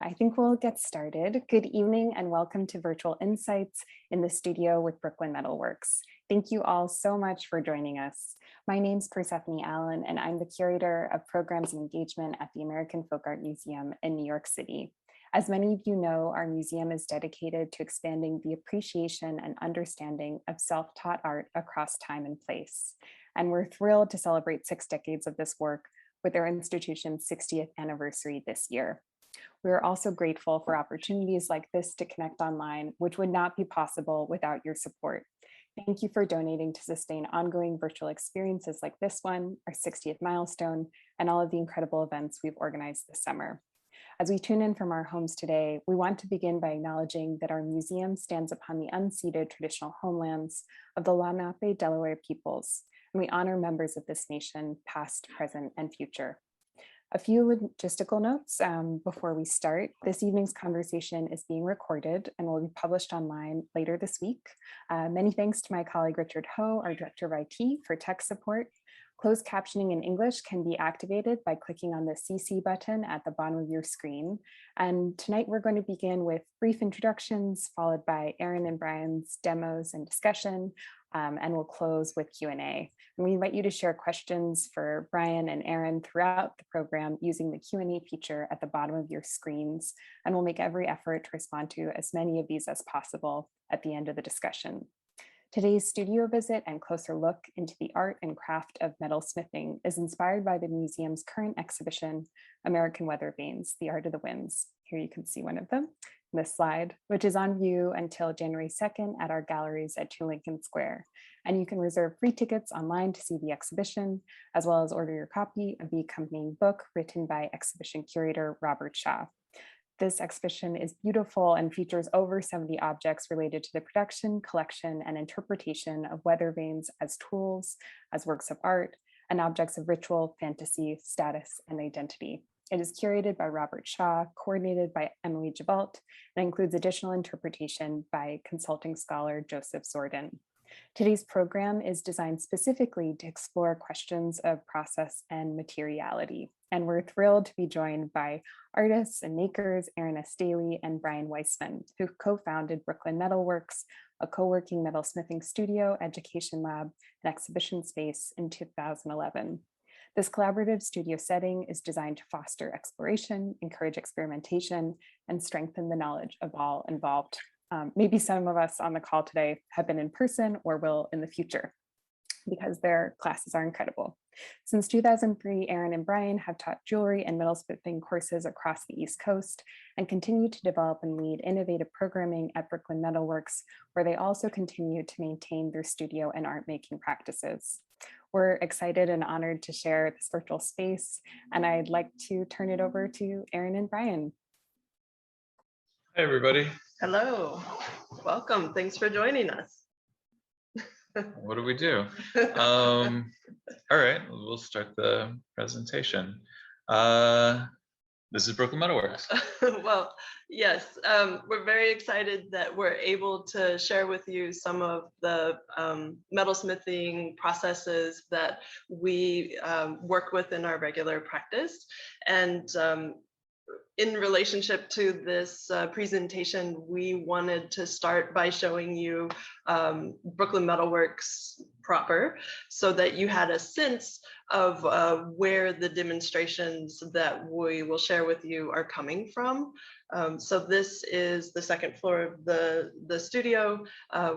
I think we'll get started. Good evening and welcome to Virtual Insights in the studio with Brooklyn Metalworks. Thank you all so much for joining us. My name's Persephone Allen and I'm the curator of programs and engagement at the American Folk Art Museum in New York City. As many of you know, our museum is dedicated to expanding the appreciation and understanding of self-taught art across time and place. And we're thrilled to celebrate 6 decades of this work with our institution's 60th anniversary this year. We are also grateful for opportunities like this to connect online, which would not be possible without your support. Thank you for donating to sustain ongoing virtual experiences like this one, our 60th milestone, and all of the incredible events we've organized this summer. As we tune in from our homes today, we want to begin by acknowledging that our museum stands upon the unceded traditional homelands of the Lenape Delaware peoples, and we honor members of this nation, past, present, and future. A few logistical notes before we start. This evening's conversation is being recorded and will be published online later this week. Many thanks to my colleague Richard Ho, our Director of IT, for tech support. Closed captioning in English can be activated by clicking on the CC button at the bottom of your screen. And tonight we're going to begin with brief introductions, followed by Aaron and Brian's demos and discussion, and we'll close with Q&A. And we invite you to share questions for Brian and Aaron throughout the program using the Q&A feature at the bottom of your screens, and we'll make every effort to respond to as many of these as possible at the end of the discussion. Today's studio visit and closer look into the art and craft of metalsmithing is inspired by the museum's current exhibition, American Weather Vanes, The Art of the Winds. Here you can see one of them in this slide, which is on view until January 2nd at our galleries at 2 Lincoln Square. And you can reserve free tickets online to see the exhibition, as well as order your copy of the accompanying book written by exhibition curator Robert Shaw. This exhibition is beautiful and features over 70 objects related to the production, collection, and interpretation of weather vanes as tools, as works of art, and objects of ritual, fantasy, status, and identity. It is curated by Robert Shaw, coordinated by Emily Jabalt, and includes additional interpretation by consulting scholar Joseph Zordin. Today's program is designed specifically to explore questions of process and materiality. And we're thrilled to be joined by artists and makers, Aaron S. Daly and Brian Weissman, who co-founded Brooklyn Metalworks, a co-working metalsmithing studio, education lab, and exhibition space in 2011. This collaborative studio setting is designed to foster exploration, encourage experimentation, and strengthen the knowledge of all involved. Maybe some of us on the call today have been in person or will in the future, because their classes are incredible. Since 2003, Aaron and Brian have taught jewelry and metalsmithing courses across the East Coast and continue to develop and lead innovative programming at Brooklyn Metalworks, where they also continue to maintain their studio and art making practices. We're excited and honored to share this virtual space, and I'd like to turn it over to Aaron and Brian. Hey, everybody. Hello, welcome. Thanks for joining us. What do we do? All right, we'll start the presentation. This is Brooklyn Metalworks. Well, yes, we're very excited that we're able to share with you some of the metalsmithing processes that we work with in our regular practice. And in relationship to this presentation, we wanted to start by showing you Brooklyn Metalworks proper, so that you had a sense of where the demonstrations that we will share with you are coming from. So this is the second floor of the studio.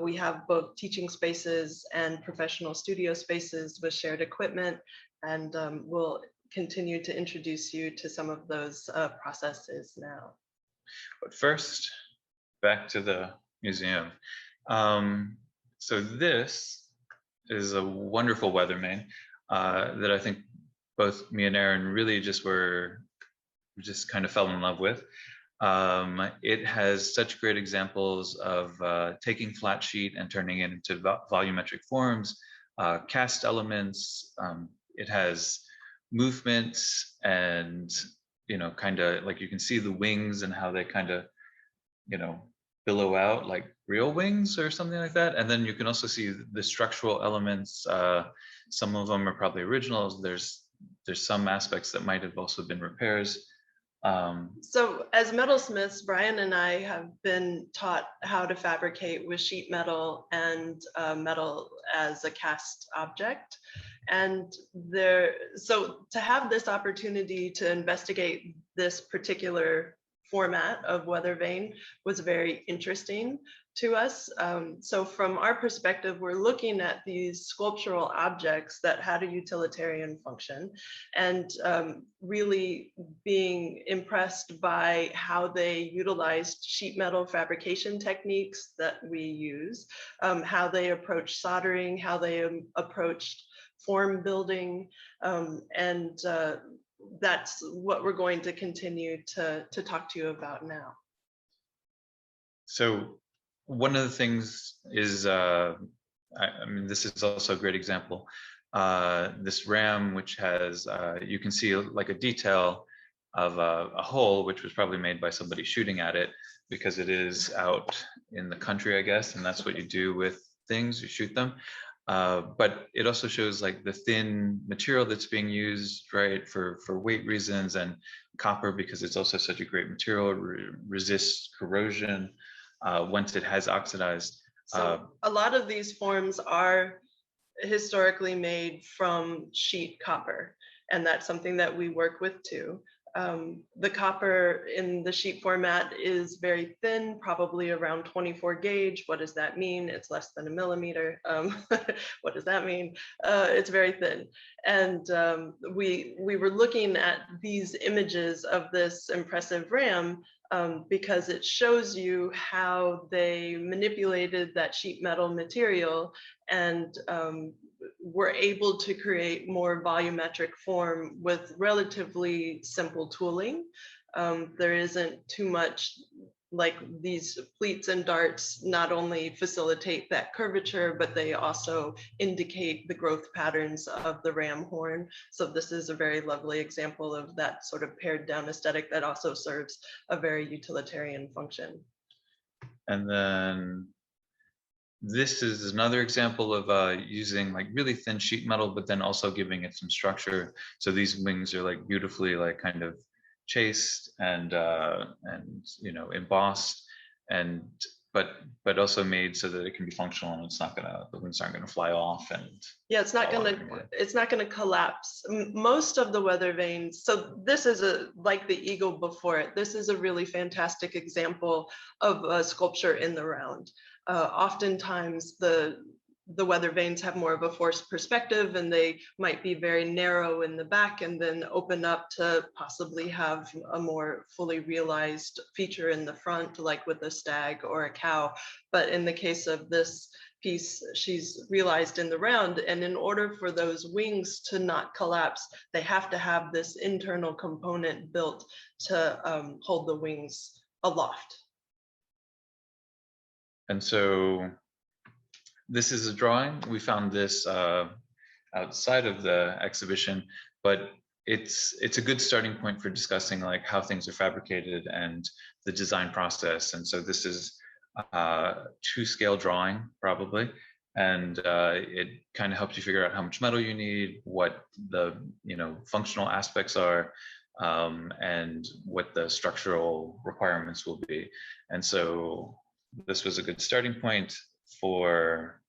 We have both teaching spaces and professional studio spaces with shared equipment, and we'll continue to introduce you to some of those processes now. But first, back to the museum. So this is a wonderful weather vane that I think both me and Aaron really just kind of fell in love with. It has such great examples of taking flat sheet and turning it into volumetric forms, cast elements. It has movements and, kind of like you can see the wings and how they kind of, billow out like real wings or something like that. And then you can also see the structural elements. Some of them are probably originals. There's some aspects that might have also been repairs. So as metalsmiths, Brian and I have been taught how to fabricate with sheet metal and metal as a cast object. And so to have this opportunity to investigate this particular format of weather vane was very interesting to us. So from our perspective, we're looking at these sculptural objects that had a utilitarian function, and really being impressed by how they utilized sheet metal fabrication techniques that we use, how they approach soldering, how they approached form building, and that's what we're going to continue to talk to you about now. So one of the things is, I mean, this is also a great example. This ram, which has, you can see like a detail of a hole, which was probably made by somebody shooting at it, because it is out in the country, I guess, and that's what you do with things, you shoot them. But it also shows like the thin material that's being used, right, for weight reasons, and copper, because it's also such a great material, resists corrosion once it has oxidized. So a lot of these forms are historically made from sheet copper, and that's something that we work with too. The copper in the sheet format is very thin, probably around 24 gauge. What does that mean? It's less than a millimeter. What does that mean? It's very thin. And we were looking at these images of this impressive ram because it shows you how they manipulated that sheet metal material and were able to create more volumetric form with relatively simple tooling. There isn't too much, like these pleats and darts not only facilitate that curvature, but they also indicate the growth patterns of the ram horn. So this is a very lovely example of that sort of pared down aesthetic that also serves a very utilitarian function. And then this is another example of using like really thin sheet metal, but then also giving it some structure. So these wings are like beautifully like kind of chased and you know, embossed, and but also made so that it can be functional and it's not gonna, the wings aren't gonna fly off. And yeah, it's not gonna collapse. Most of the weather vanes, so this is like the eagle before it, this is a really fantastic example of a sculpture in the round. Oftentimes the weather vanes have more of a forced perspective, and they might be very narrow in the back and then open up to possibly have a more fully realized feature in the front, like with a stag or a cow. But in the case of this piece, she's realized in the round, and in order for those wings to not collapse, they have to have this internal component built to hold the wings aloft. And so this is a drawing. We found this outside of the exhibition, but it's a good starting point for discussing like how things are fabricated and the design process. And so this is to scale drawing probably, and it kind of helps you figure out how much metal you need, what the, you know, functional aspects are, and what the structural requirements will be. And so this was a good starting point for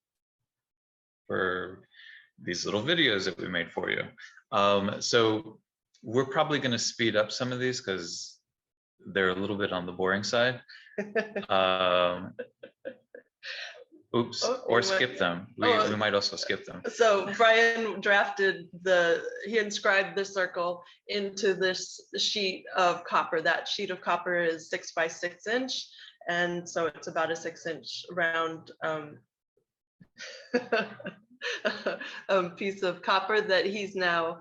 these little videos that we made for you. So we're probably going to speed up some of these because they're a little bit on the boring side. Oops, or skip them. We might also skip them. So Brian drafted he inscribed the circle into this sheet of copper. That sheet of copper is 6 by 6 inch. And so it's about a 6-inch round piece of copper that he's now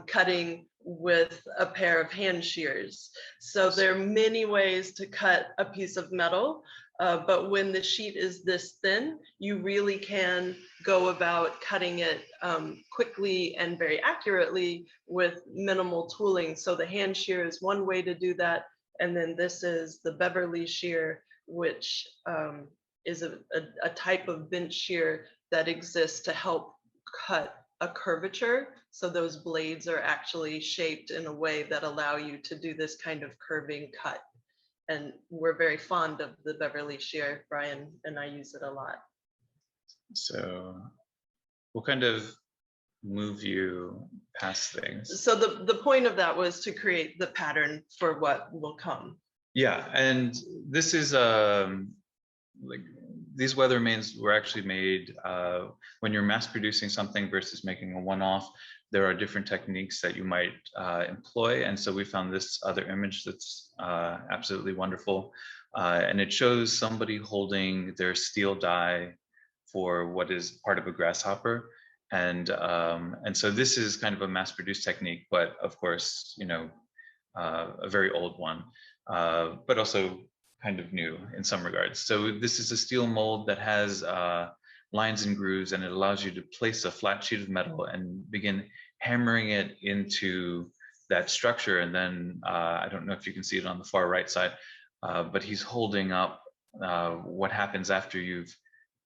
cutting with a pair of hand shears. So there are many ways to cut a piece of metal, but when the sheet is this thin, you really can go about cutting it quickly and very accurately with minimal tooling. So the hand shear is one way to do that. And then this is the Beverly shear, which is a type of bench shear that exists to help cut a curvature. So those blades are actually shaped in a way that allow you to do this kind of curving cut. And we're very fond of the Beverly shear. Brian and I use it a lot. So we'll kind of move you past things. So the point of that was to create the pattern for what will come. Yeah, and this is like these weather mains were actually made when you're mass producing something versus making a one-off. There are different techniques that you might employ, and so we found this other image that's absolutely wonderful, and it shows somebody holding their steel die for what is part of a grasshopper, and so this is kind of a mass-produced technique, but of course, you know, a very old one, but also kind of new in some regards. So this is a steel mold that has lines and grooves, and it allows you to place a flat sheet of metal and begin hammering it into that structure. And then I don't know if you can see it on the far right side, but he's holding up what happens after you've,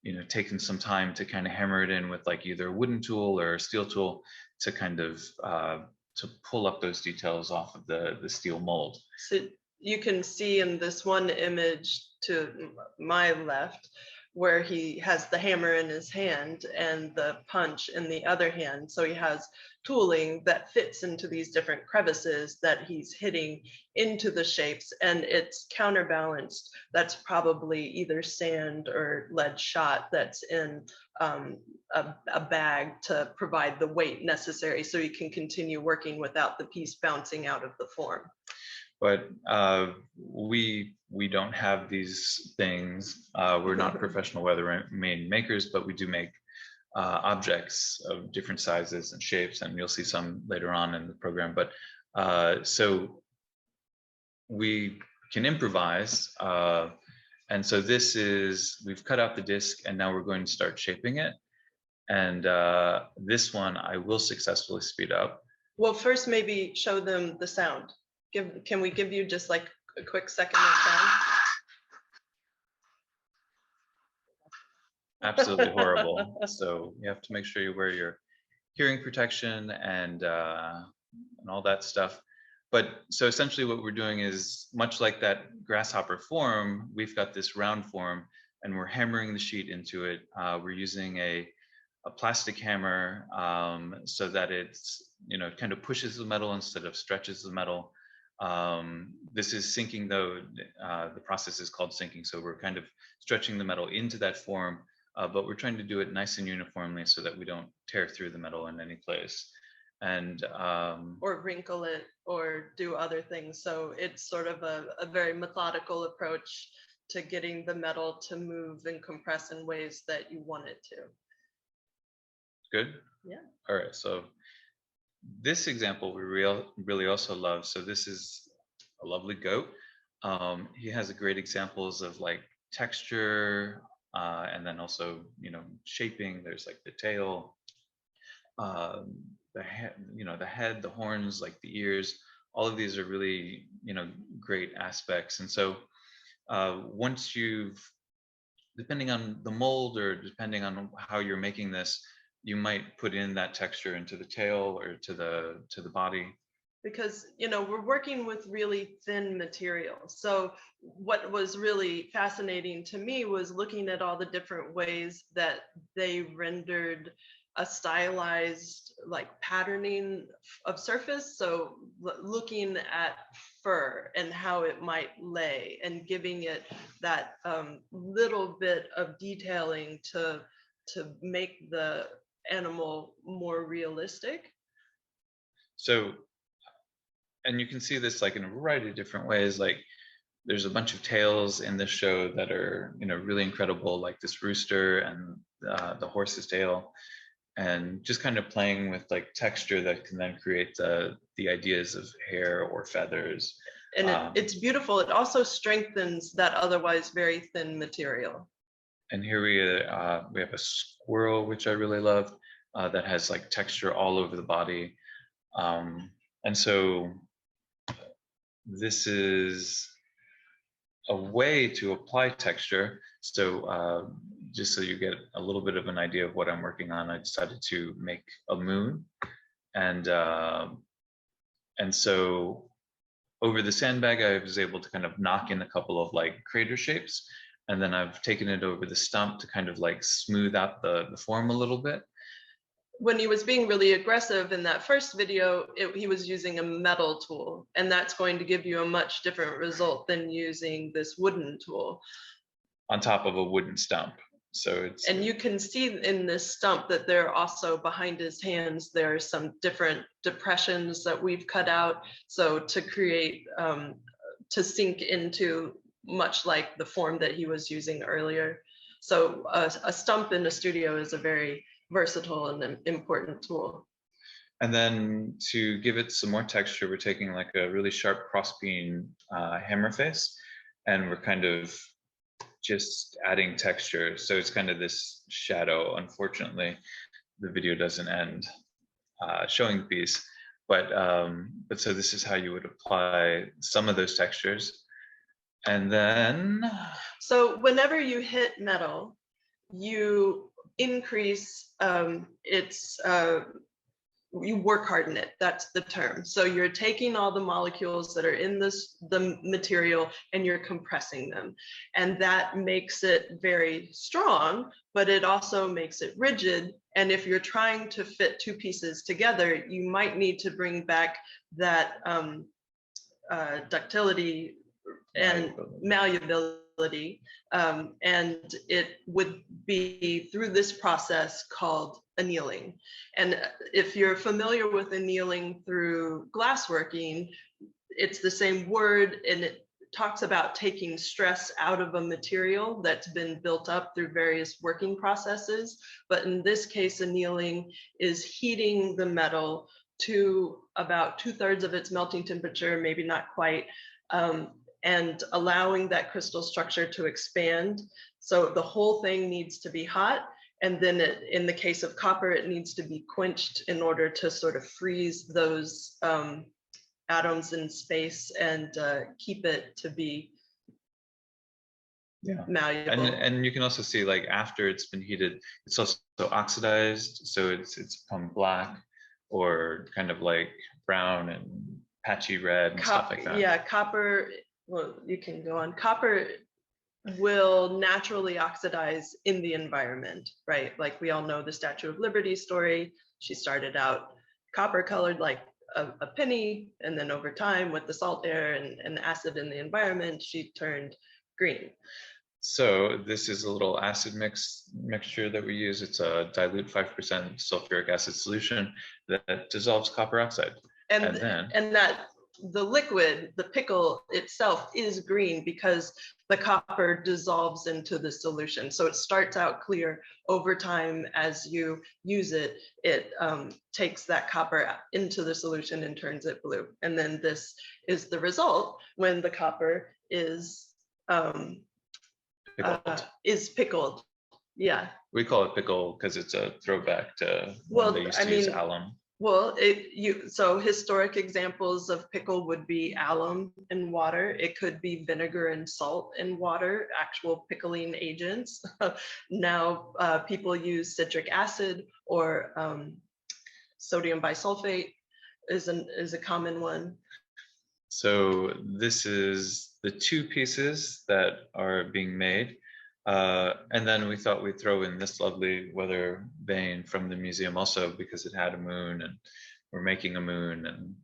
you know, taken some time to kind of hammer it in with like either a wooden tool or a steel tool to kind of to pull up those details off of the steel mold. So you can see in this one image to my left, where he has the hammer in his hand and the punch in the other hand. So he has tooling that fits into these different crevices that he's hitting into the shapes, and it's counterbalanced. That's probably either sand or lead shot that's in a bag to provide the weight necessary so you can continue working without the piece bouncing out of the form. But we don't have these things. We're not professional weather main makers, but we do make objects of different sizes and shapes, and you'll see some later on in the program. But so we can improvise, and so this is, we've cut out the disc, and now we're going to start shaping it. And this one I will successfully speed up. Well, first maybe show them the sound. Can we give you just like a quick second of sound? Absolutely horrible. So you have to make sure you wear your hearing protection and all that stuff. But so essentially what we're doing is, much like that grasshopper form, we've got this round form and we're hammering the sheet into it. We're using a plastic hammer so that it's, you know, it kind of pushes the metal instead of stretches the metal. This is sinking, though. The process is called sinking. So we're kind of stretching the metal into that form, but we're trying to do it nice and uniformly so that we don't tear through the metal in any place. And or wrinkle it or do other things. So it's sort of a very methodical approach to getting the metal to move and compress in ways that you want it to. Good? Yeah. All right. So this example we really also love. So this is a lovely goat. He has great examples of like texture, and then also, you know, shaping. There's like the tail, the head, you know, the head, the horns, like the ears. All of these are really, you know, great aspects. And so once you've, depending on the mold or depending on how you're making this, you might put in that texture into the tail or to the body. Because, you know, we're working with really thin material. So what was really fascinating to me was looking at all the different ways that they rendered a stylized like patterning of surface. So looking at fur and how it might lay and giving it that little bit of detailing to make the animal more realistic. So, and you can see this like in a variety of different ways. Like there's a bunch of tails in this show that are, you know, really incredible, like this rooster and the horse's tail, and just kind of playing with like texture that can then create the ideas of hair or feathers. And it's beautiful. It also strengthens that otherwise very thin material. And here we have a squirrel, which I really love, that has like texture all over the body. And so this is a way to apply texture. So just so you get a little bit of an idea of what I'm working on, I decided to make a moon. And so over the sandbag, I was able to kind of knock in a couple of like crater shapes. And then I've taken it over the stump to kind of like smooth out the form a little bit. When he was being really aggressive in that first video, he was using a metal tool, and that's going to give you a much different result than using this wooden tool. On top of a wooden stump. So it's, and you can see in this stump that there are also behind his hands, there are some different depressions that we've cut out. So to create, to sink into much like the form that he was using earlier. So a stump in a studio is a very versatile and important tool. And then to give it some more texture, we're taking like a really sharp crossbeam hammer face, and we're kind of just adding texture. So it's kind of this shadow. Unfortunately, the video doesn't end showing the piece, but so this is how you would apply some of those textures. And then, so whenever you hit metal, you increase you work harden it. That's the term. So you're taking all the molecules that are in the material and you're compressing them. And that makes it very strong, but it also makes it rigid. And if you're trying to fit two pieces together, you might need to bring back that ductility and malleability. And it would be through this process called annealing. And if you're familiar with annealing through glassworking, it's the same word, and it talks about taking stress out of a material that's been built up through various working processes. But in this case, annealing is heating the metal to about 2/3 of its melting temperature, maybe not quite, and allowing that crystal structure to expand. So the whole thing needs to be hot. And then in the case of copper, it needs to be quenched in order to sort of freeze those atoms in space and keep it to be malleable. And you can also see, like, after it's been heated, it's also oxidized. So it's become black or kind of like brown and patchy red and stuff like that. Yeah, copper, well, you can go on. Copper will naturally oxidize in the environment, right? Like we all know the Statue of Liberty story. She started out copper colored like a penny, and then over time with the salt air and acid in the environment, she turned green. So this is a little acid mixture that we use. It's a dilute 5% sulfuric acid solution that dissolves copper oxide. And that the liquid, the pickle itself, is green because the copper dissolves into the solution. So it starts out clear. Over time, as you use it, it takes that copper into the solution and turns it blue. And then this is the result when the copper is pickled. Yeah. We call it pickle because it's a throwback to when they used to use alum. Well, so historic examples of pickle would be alum in water. It could be vinegar and salt in water, actual pickling agents. Now people use citric acid, or sodium bisulfate is a common one. So this is the two pieces that are being made. And then we thought we'd throw in this lovely weather vane from the museum also, because it had a moon and we're making a moon.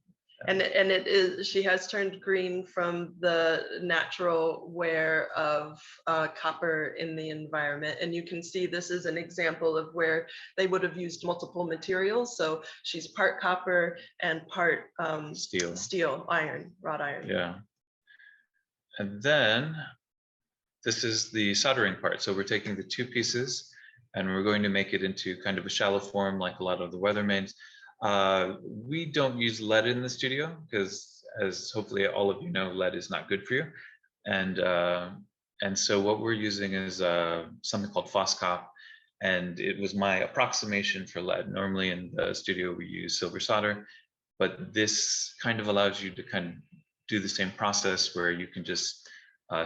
And it is, she has turned green from the natural wear of copper in the environment. And you can see this is an example of where they would have used multiple materials. So she's part copper and part steel, iron, wrought iron. Yeah. And then this is the soldering part. So we're taking the two pieces and we're going to make it into kind of a shallow form like a lot of the weather mains. We don't use lead in the studio because, as hopefully all of you know, lead is not good for you. And so what we're using is something called Foscop. And it was my approximation for lead. Normally in the studio we use silver solder, but this kind of allows you to kind of do the same process where you can just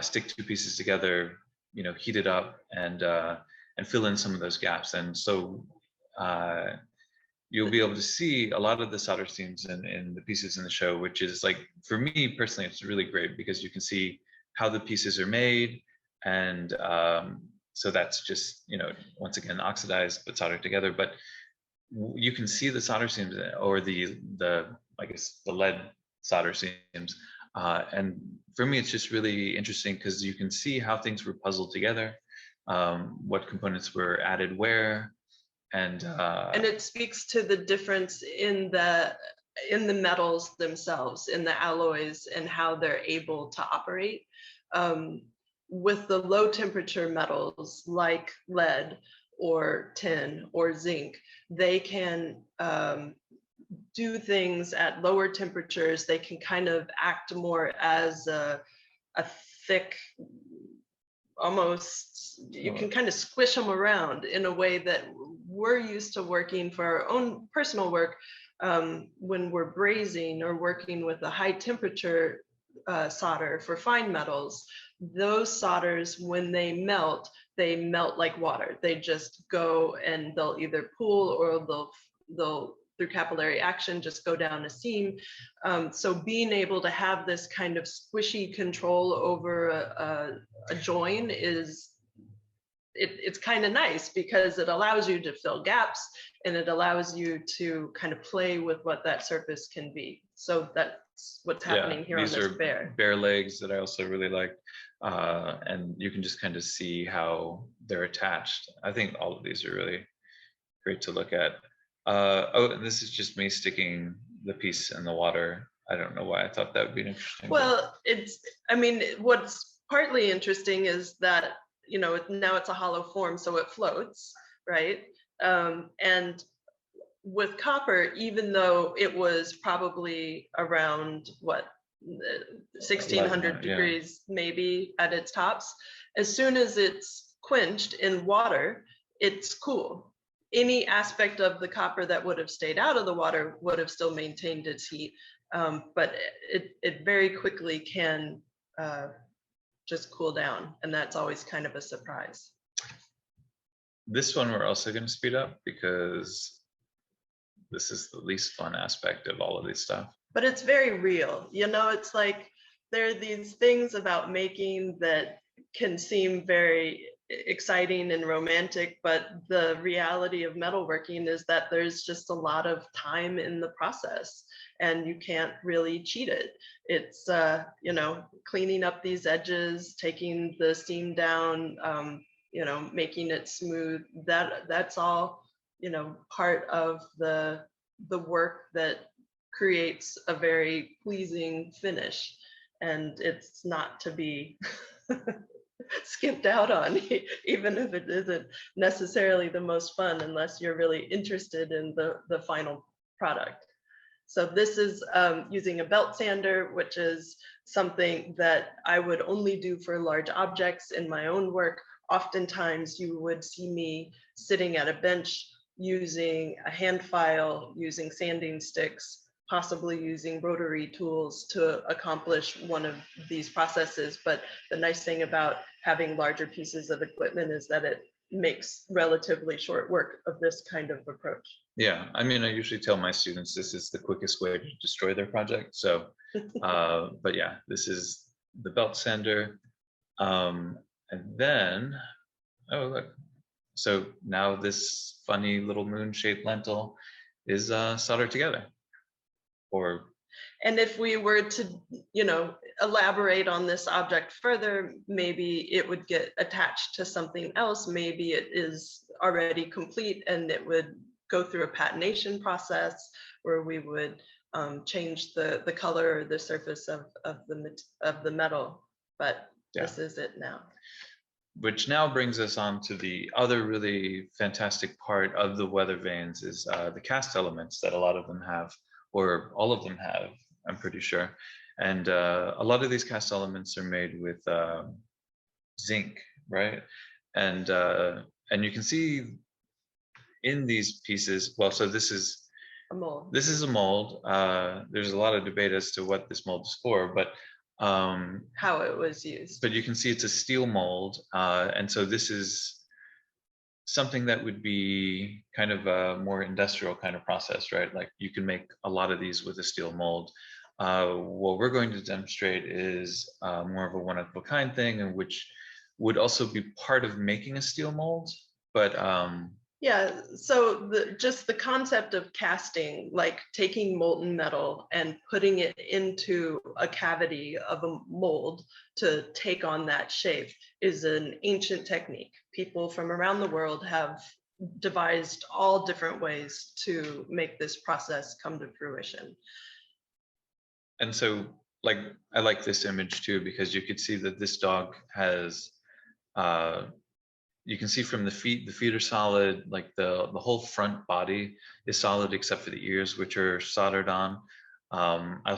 stick two pieces together, heat it up, and fill in some of those gaps. And so you'll be able to see a lot of the solder seams in the pieces in the show, which is like, for me personally, it's really great because you can see how the pieces are made. And so that's just, once again, oxidized but soldered together. But you can see the solder seams, or the I guess the lead solder seams. And for me, it's just really interesting because you can see how things were puzzled together, what components were added where. And it speaks to the difference in the metals themselves, in the alloys, and how they're able to operate. With the low temperature metals like lead or tin or zinc, they can do things at lower temperatures. They can kind of act more as a thick, almost, you can kind of squish them around in a way that we're used to working for our own personal work. When we're brazing or working with a high temperature solder for fine metals, those solders, when they melt like water. They just go and they'll either pool, or they'll through capillary action just go down a seam. So being able to have this kind of squishy control over a join it's kind of nice, because it allows you to fill gaps, and it allows you to kind of play with what that surface can be. So that's what's happening here on this bear. Bear legs that I also really like. And you can just kind of see how they're attached. I think all of these are really great to look at. And this is just me sticking the piece in the water. I don't know why I thought that would be interesting. Well, what's partly interesting is that, now it's a hollow form, so it floats, right? And with copper, even though it was probably around 1600 degrees, maybe at its tops, as soon as it's quenched in water, it's cool. Any aspect of the copper that would have stayed out of the water would have still maintained its heat, but it very quickly can just cool down, and that's always kind of a surprise. This one we're also going to speed up because this is the least fun aspect of all of this stuff. But it's very real. It's like there are these things about making that can seem very exciting and romantic, but the reality of metalworking is that there's just a lot of time in the process, and you can't really cheat it. It's cleaning up these edges, taking the seam down, making it smooth. That's all part of the work that creates a very pleasing finish, and it's not to be skipped out on, even if it isn't necessarily the most fun, unless you're really interested in the final product. So this is using a belt sander, which is something that I would only do for large objects in my own work. Oftentimes you would see me sitting at a bench using a hand file, using sanding sticks, possibly using rotary tools to accomplish one of these processes. But the nice thing about having larger pieces of equipment is that it makes relatively short work of this kind of approach. Yeah, I usually tell my students this is the quickest way to destroy their project. So, but yeah, this is the belt sander. And then, oh look, so now this funny little moon-shaped lentil is soldered together. And if we were to, elaborate on this object further, maybe it would get attached to something else. Maybe it is already complete and it would go through a patination process where we would change the color or the surface of the metal. But yeah, this is it now. Which now brings us on to the other really fantastic part of the weather vanes is the cast elements that a lot of them have, or all of them have, I'm pretty sure. And a lot of these cast elements are made with zinc, right? And you can see in these pieces, well, so this is a mold. This is a mold. There's a lot of debate as to what this mold is for, but how it was used. But you can see it's a steel mold, and so this is something that would be kind of a more industrial kind of process, right? Like you can make a lot of these with a steel mold. What we're going to demonstrate is more of a one of a kind thing, and which would also be part of making a steel mold, but Yeah, so just the concept of casting, like taking molten metal and putting it into a cavity of a mold to take on that shape is an ancient technique. People from around the world have devised all different ways to make this process come to fruition. and so like I like this image too, because you could see that this dog has you can see from the feet are solid, like the whole front body is solid except for the ears, which are soldered on. I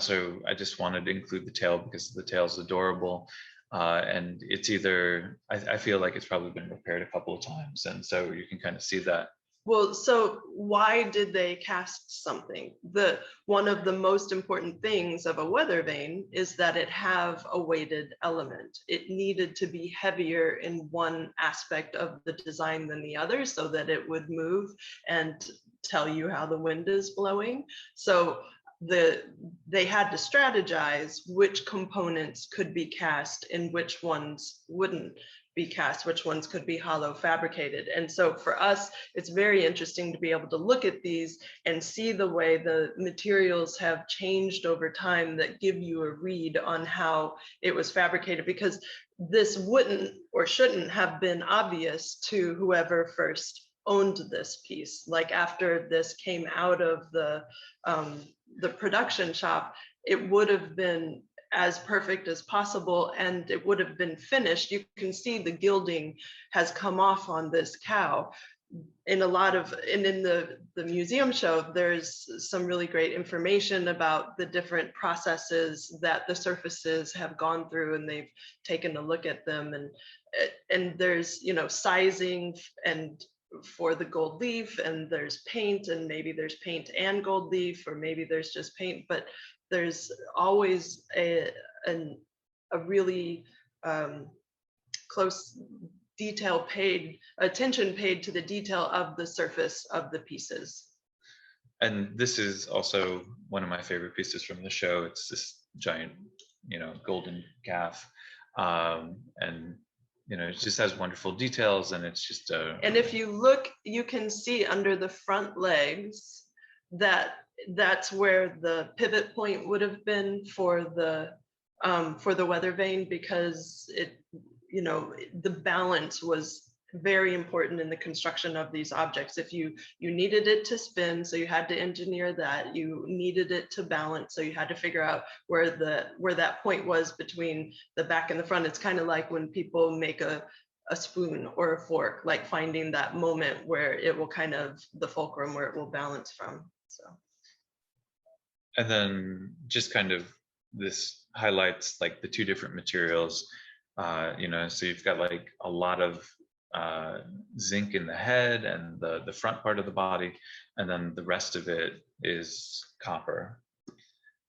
just wanted to include the tail because the tail is adorable. And it's either, I feel like it's probably been repaired a couple of times. And so you can kind of see that. Well, so why did they cast something? One of the most important things of a weather vane is that it have a weighted element. It needed to be heavier in one aspect of the design than the other so that it would move and tell you how the wind is blowing. So they had to strategize which components could be cast and which ones wouldn't be cast, which ones could be hollow fabricated. And so for us, it's very interesting to be able to look at these and see the way the materials have changed over time that give you a read on how it was fabricated, because this wouldn't or shouldn't have been obvious to whoever first owned this piece. Like after this came out of the production shop, it would have been as perfect as possible and it would have been finished. You can see the gilding has come off on this cow. In a lot of, and in the museum show, there's some really great information about the different processes that the surfaces have gone through, and they've taken a look at them, and there's, you know, sizing and for the gold leaf, and there's paint, and maybe there's paint and gold leaf, or maybe there's just paint, but there's always a really close attention paid to the detail of the surface of the pieces. And this is also one of my favorite pieces from the show. It's this giant, you know, golden calf, and you know, it just has wonderful details, and it's just and if you look, you can see under the front legs that that's where the pivot point would have been for the weather vane, because it, you know, the balance was very important in the construction of these objects. If you needed it to spin, so you had to engineer that. You needed it to balance, so you had to figure out where that point was between the back and the front. It's kind of like when people make a spoon or a fork, like finding that moment where it will kind of, the fulcrum where it will balance from. So. And then just kind of this highlights like the two different materials, you know, so you've got like a lot of zinc in the head and the front part of the body, and then the rest of it is copper.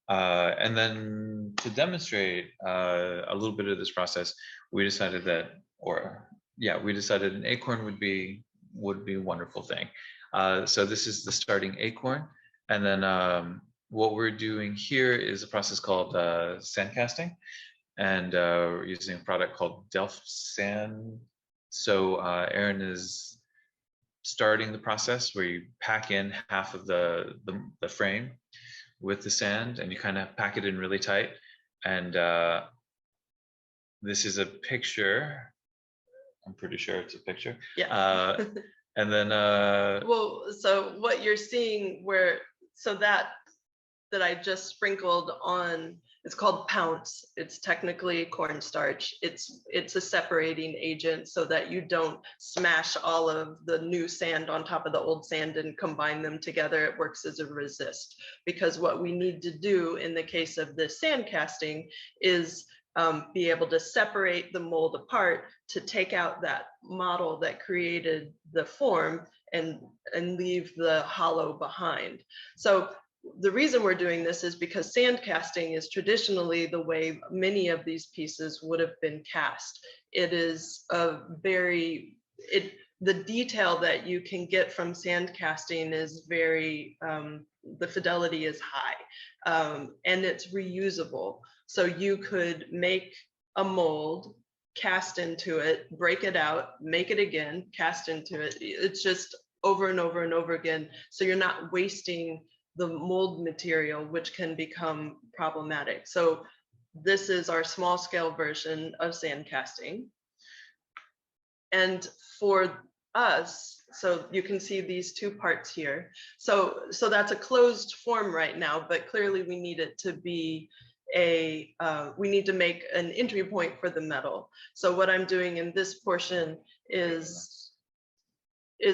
And then to demonstrate a little bit of this process, we decided that, we decided an acorn would be a wonderful thing. So this is the starting acorn, and then what we're doing here is a process called sand casting, and we're using a product called Delft Sand. So Erin is starting the process where you pack in half of the frame with the sand, and you kind of pack it in really tight. And this is a picture. I'm pretty sure it's a picture. Yeah. And then well, so what you're seeing that I just sprinkled on, it's called pounce. It's technically cornstarch. It's a separating agent so that you don't smash all of the new sand on top of the old sand and combine them together. It works as a resist, because what we need to do in the case of this sand casting is be able to separate the mold apart to take out that model that created the form and leave the hollow behind. So the reason we're doing this is because sand casting is traditionally the way many of these pieces would have been cast. It is the detail that you can get from sand casting is very, the fidelity is high, and it's reusable. So you could make a mold, cast into it, break it out, make it again, cast into it. It's just over and over and over again. So you're not wasting the mold material, which can become problematic. So this is our small scale version of sand casting. And for us, so you can see these two parts here. So that's a closed form right now, but clearly we need it to be we need to make an entry point for the metal. So what I'm doing in this portion is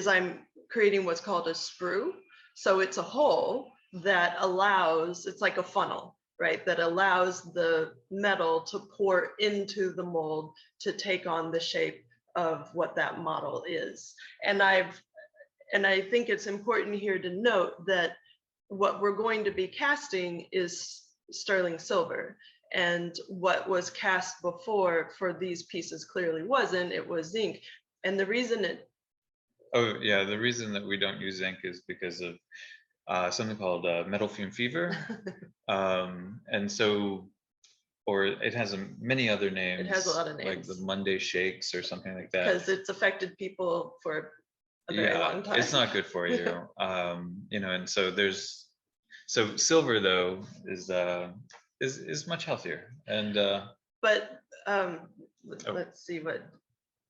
I'm creating what's called a sprue. So it's a hole that allows, it's like a funnel, right? That allows the metal to pour into the mold to take on the shape of what that model is. And I think it's important here to note that what we're going to be casting is sterling silver. And what was cast before for these pieces clearly wasn't, it was zinc. And the reason Oh yeah, the reason that we don't use zinc is because of something called metal fume fever. And so, or it has many other names. It has a lot of like names. the Monday shakes or something like that. Because it's affected people for a very long time. It's not good for you. You know, and so so silver though is much healthier. And but let's see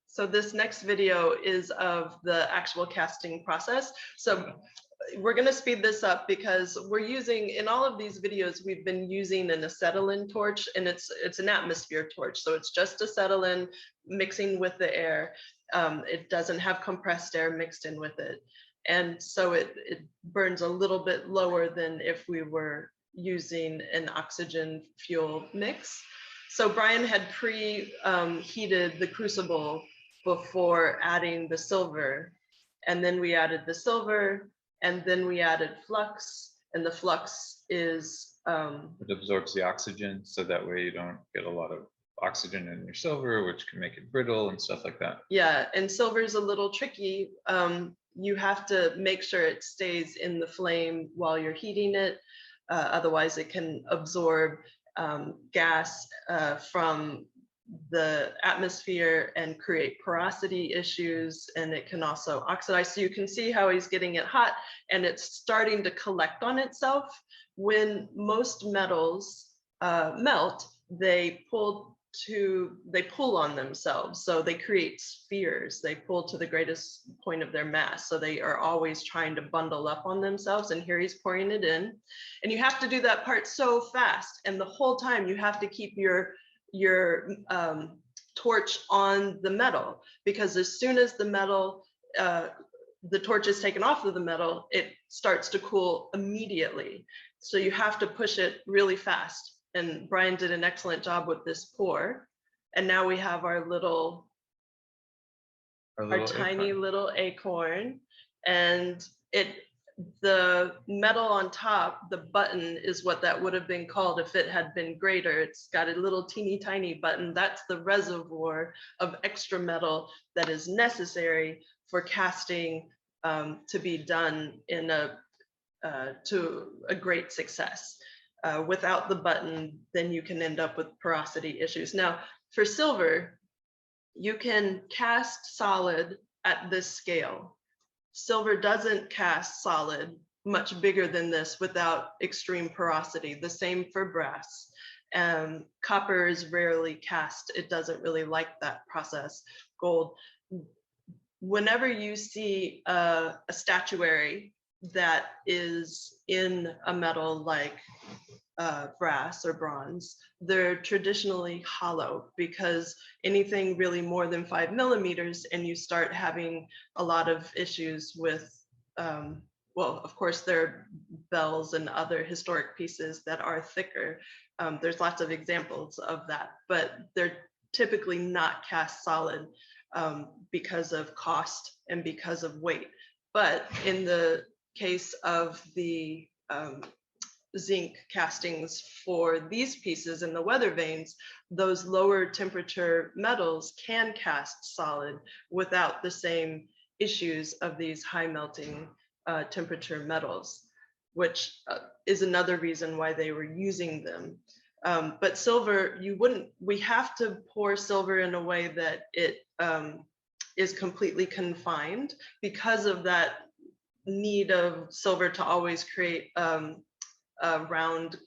so this next video is of the actual casting process. So we're going to speed this up because we're using, in all of these videos, we've been using an acetylene torch, and it's an atmosphere torch. So it's just acetylene mixing with the air. It doesn't have compressed air mixed in with it. And so it burns a little bit lower than if we were using an oxygen fuel mix. So Brian had preheated the crucible before adding the silver. And then we added the silver, and then we added flux, and the flux is it absorbs the oxygen, so that way you don't get a lot of oxygen in your silver, which can make it brittle and stuff like that. Yeah, and silver is a little tricky. You have to make sure it stays in the flame while you're heating it. Otherwise, it can absorb gas from the atmosphere and create porosity issues, and it can also oxidize. So you can see how he's getting it hot and it's starting to collect on itself. When most metals melt, they pull on themselves. So they create spheres. They pull to the greatest point of their mass. So they are always trying to bundle up on themselves. And here he's pouring it in. And you have to do that part so fast. And the whole time you have to keep your torch on the metal, because as soon as the metal, the torch is taken off of the metal, it starts to cool immediately. So you have to push it really fast. And Brian did an excellent job with this pour. And now we have our tiny little acorn, and the metal on top, the button, is what that would have been called if it had been greater. It's got a little teeny tiny button. That's the reservoir of extra metal that is necessary for casting to be done in to a great success. Without the button, then you can end up with porosity issues. Now, for silver, you can cast solid at this scale. Silver doesn't cast solid much bigger than this without extreme porosity. The same for brass. Copper is rarely cast. It doesn't really like that process. Gold. Whenever you see a statuary that is in a metal like brass or bronze, they're traditionally hollow, because anything really more than 5 millimeters and you start having a lot of issues with, well, of course there are bells and other historic pieces that are thicker. There's lots of examples of that, but they're typically not cast solid because of cost and because of weight. But in the case of the zinc castings for these pieces in the weather vanes, those lower temperature metals can cast solid without the same issues of these high melting temperature metals, which is another reason why they were using them. But silver, we have to pour silver in a way that it is completely confined because of that need of silver to always create a round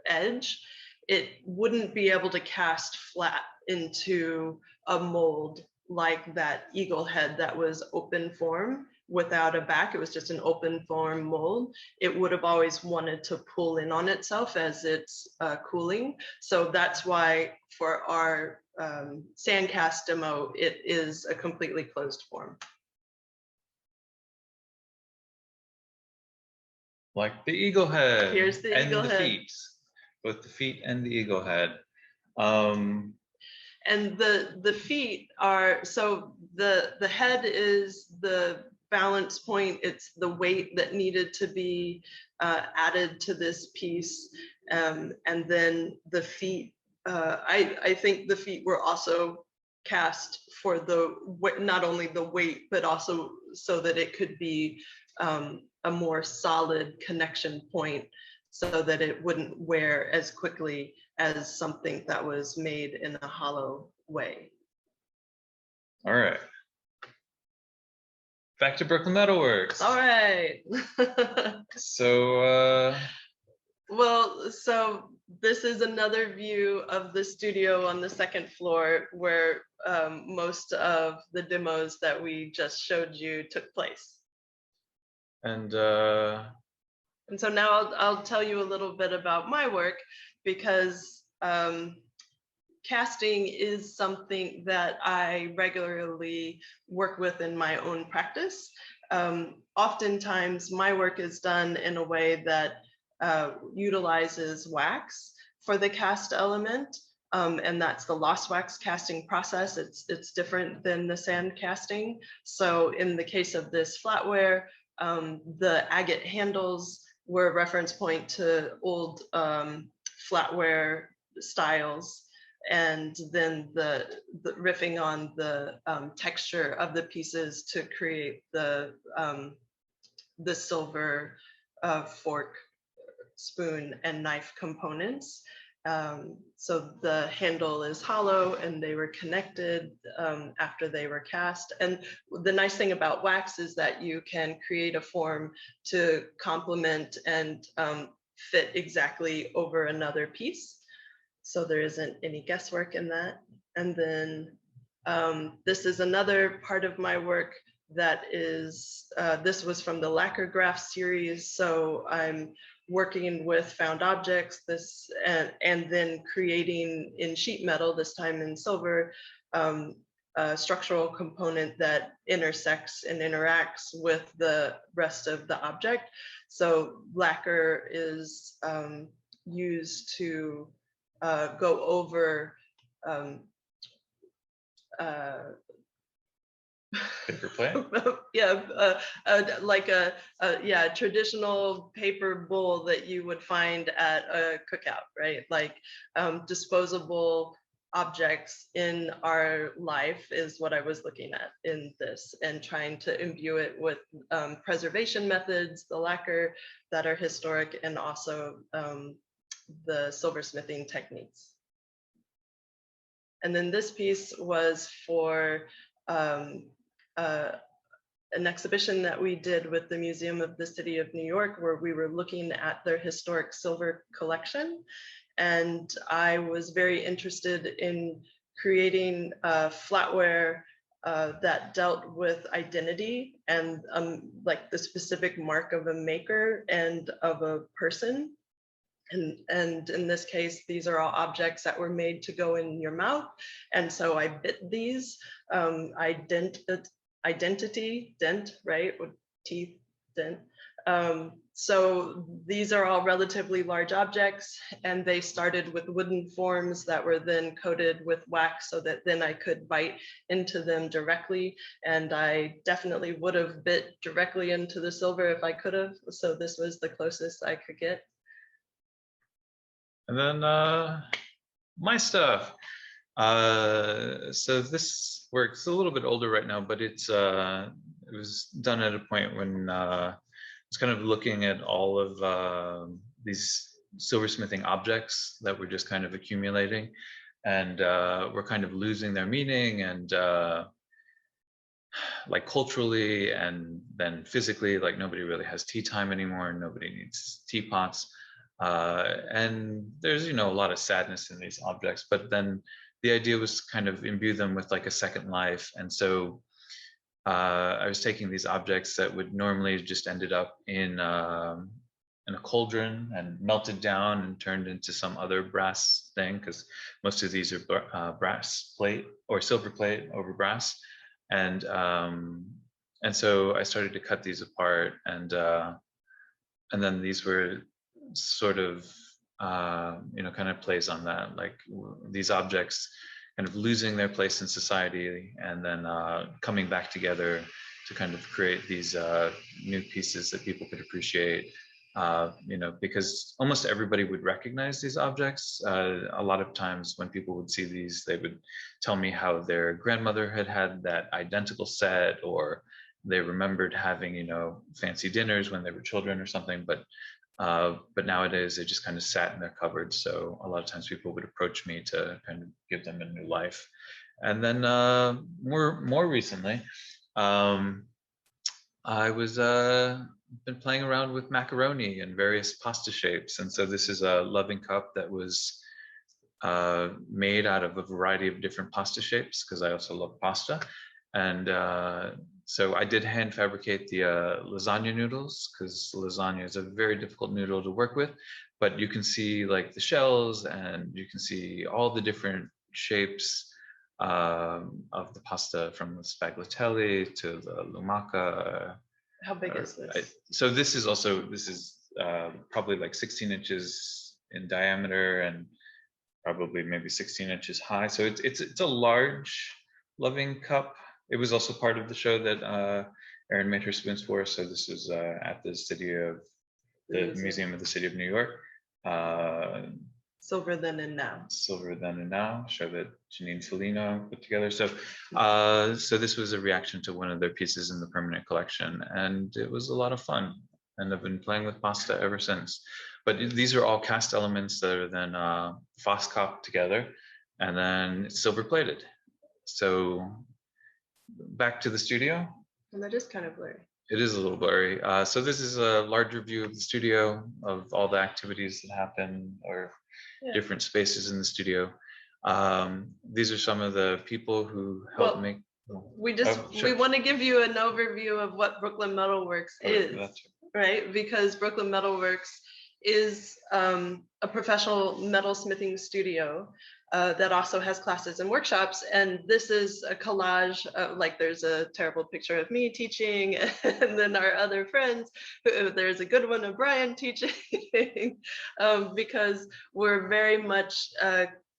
edge. It wouldn't be able to cast flat into a mold like that eagle head that was open form without a back. It was just an open form mold. It would have always wanted to pull in on itself as it's cooling. So that's why for our sand cast demo, it is a completely closed form. Like the eagle head. Here's the eagle head. Feet, both the feet and the eagle head. And the feet are, so the head is the balance point. It's the weight that needed to be added to this piece. And then the feet, I think the feet were also cast for not only the weight, but also so that it could be a more solid connection point so that it wouldn't wear as quickly as something that was made in a hollow way. All right. Back to Brooklyn Metalworks. All right. So, well, so this is another view of the studio on the second floor where most of the demos that we just showed you took place. And so now I'll tell you a little bit about my work, because casting is something that I regularly work with in my own practice. Oftentimes my work is done in a way that utilizes wax for the cast element. And that's the lost wax casting process. It's different than the sand casting. So in the case of this flatware, the agate handles were a reference point to old flatware styles, and then the riffing on the texture of the pieces to create the silver fork, spoon, and knife components. So the handle is hollow and they were connected after they were cast. And the nice thing about wax is that you can create a form to complement and fit exactly over another piece. So there isn't any guesswork in that. And then this is another part of my work that is, this was from the lacquer graph series. So I'm working with found objects, and then creating in sheet metal, this time in silver, a structural component that intersects and interacts with the rest of the object. So lacquer is used to go over paper plate? Yeah, like a traditional paper bowl that you would find at a cookout, right? Like disposable objects in our life is what I was looking at in this, and trying to imbue it with preservation methods, the lacquer that are historic, and also the silversmithing techniques. And then this piece was for an exhibition that we did with the Museum of the City of New York, where we were looking at their historic silver collection. And I was very interested in creating flatware that dealt with identity and like the specific mark of a maker and of a person. And in this case, these are all objects that were made to go in your mouth. And so I bit these, identity, dent, right? With teeth, dent. So these are all relatively large objects, and they started with wooden forms that were then coated with wax so that then I could bite into them directly. And I definitely would have bit directly into the silver if I could have. So this was the closest I could get. And then my stuff. So this work's a little bit older right now, but it's it was done at a point when I was kind of looking at all of these silversmithing objects that were just kind of accumulating, and were kind of losing their meaning, and like culturally and then physically, like nobody really has tea time anymore, nobody needs teapots, and there's a lot of sadness in these objects, but then the idea was to kind of imbue them with like a second life. And so I was taking these objects that would normally just ended up in a cauldron and melted down and turned into some other brass thing, because most of these are brass plate or silver plate over brass. And so I started to cut these apart, and then these were sort of kind of plays on that, like these objects kind of losing their place in society, and then coming back together to kind of create these new pieces that people could appreciate. Because almost everybody would recognize these objects. A lot of times when people would see these, they would tell me how their grandmother had that identical set, or they remembered having, fancy dinners when they were children or something. But nowadays they just kind of sat in their cupboards. So a lot of times people would approach me to kind of give them a new life. And then more recently, I was been playing around with macaroni and various pasta shapes. And so this is a loving cup that was made out of a variety of different pasta shapes, because I also love pasta. And so I did hand fabricate the lasagna noodles, because lasagna is a very difficult noodle to work with, but you can see like the shells, and you can see all the different shapes of the pasta, from the spagliatelli to the lumaca. How big is this? So this is probably like 16 inches in diameter, and probably maybe 16 inches high. So it's a large loving cup. It was also part of the show that Erin made her spoons for. So this was at the Museum of the City of New York. Silver Then and Now. Silver Then and Now, show that Janine Felino put together. So so this was a reaction to one of their pieces in the permanent collection, and it was a lot of fun. And I've been playing with pasta ever since. But these are all cast elements that are then Foscop together, and then silver plated. So back to the studio. And that is kind of blurry. It is a little blurry. So this is a larger view of the studio, of all the activities that happen, or different spaces in the studio. These are some of the people who helped make. We want to give you an overview of what Brooklyn Metalworks is, right? Because Brooklyn Metalworks is a professional metalsmithing studio that also has classes and workshops. And this is a collage, like there's a terrible picture of me teaching, and then our other friends, there's a good one of Brian teaching, because we're very much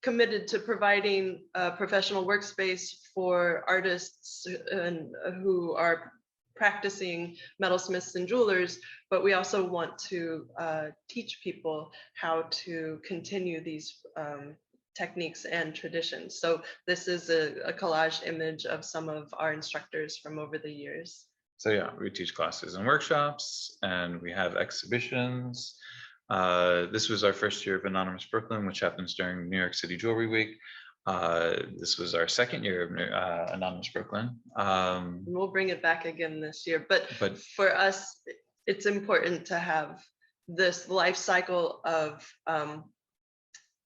committed to providing a professional workspace for artists who are practicing metalsmiths and jewelers, but we also want to teach people how to continue these techniques and traditions. So this is a collage image of some of our instructors from over the years. So yeah, we teach classes and workshops, and we have exhibitions. This was our first year of Anonymous Brooklyn, which happens during New York City Jewelry Week. This was our second year of Anonymous Brooklyn. We'll bring it back again this year, but for us, it's important to have this life cycle of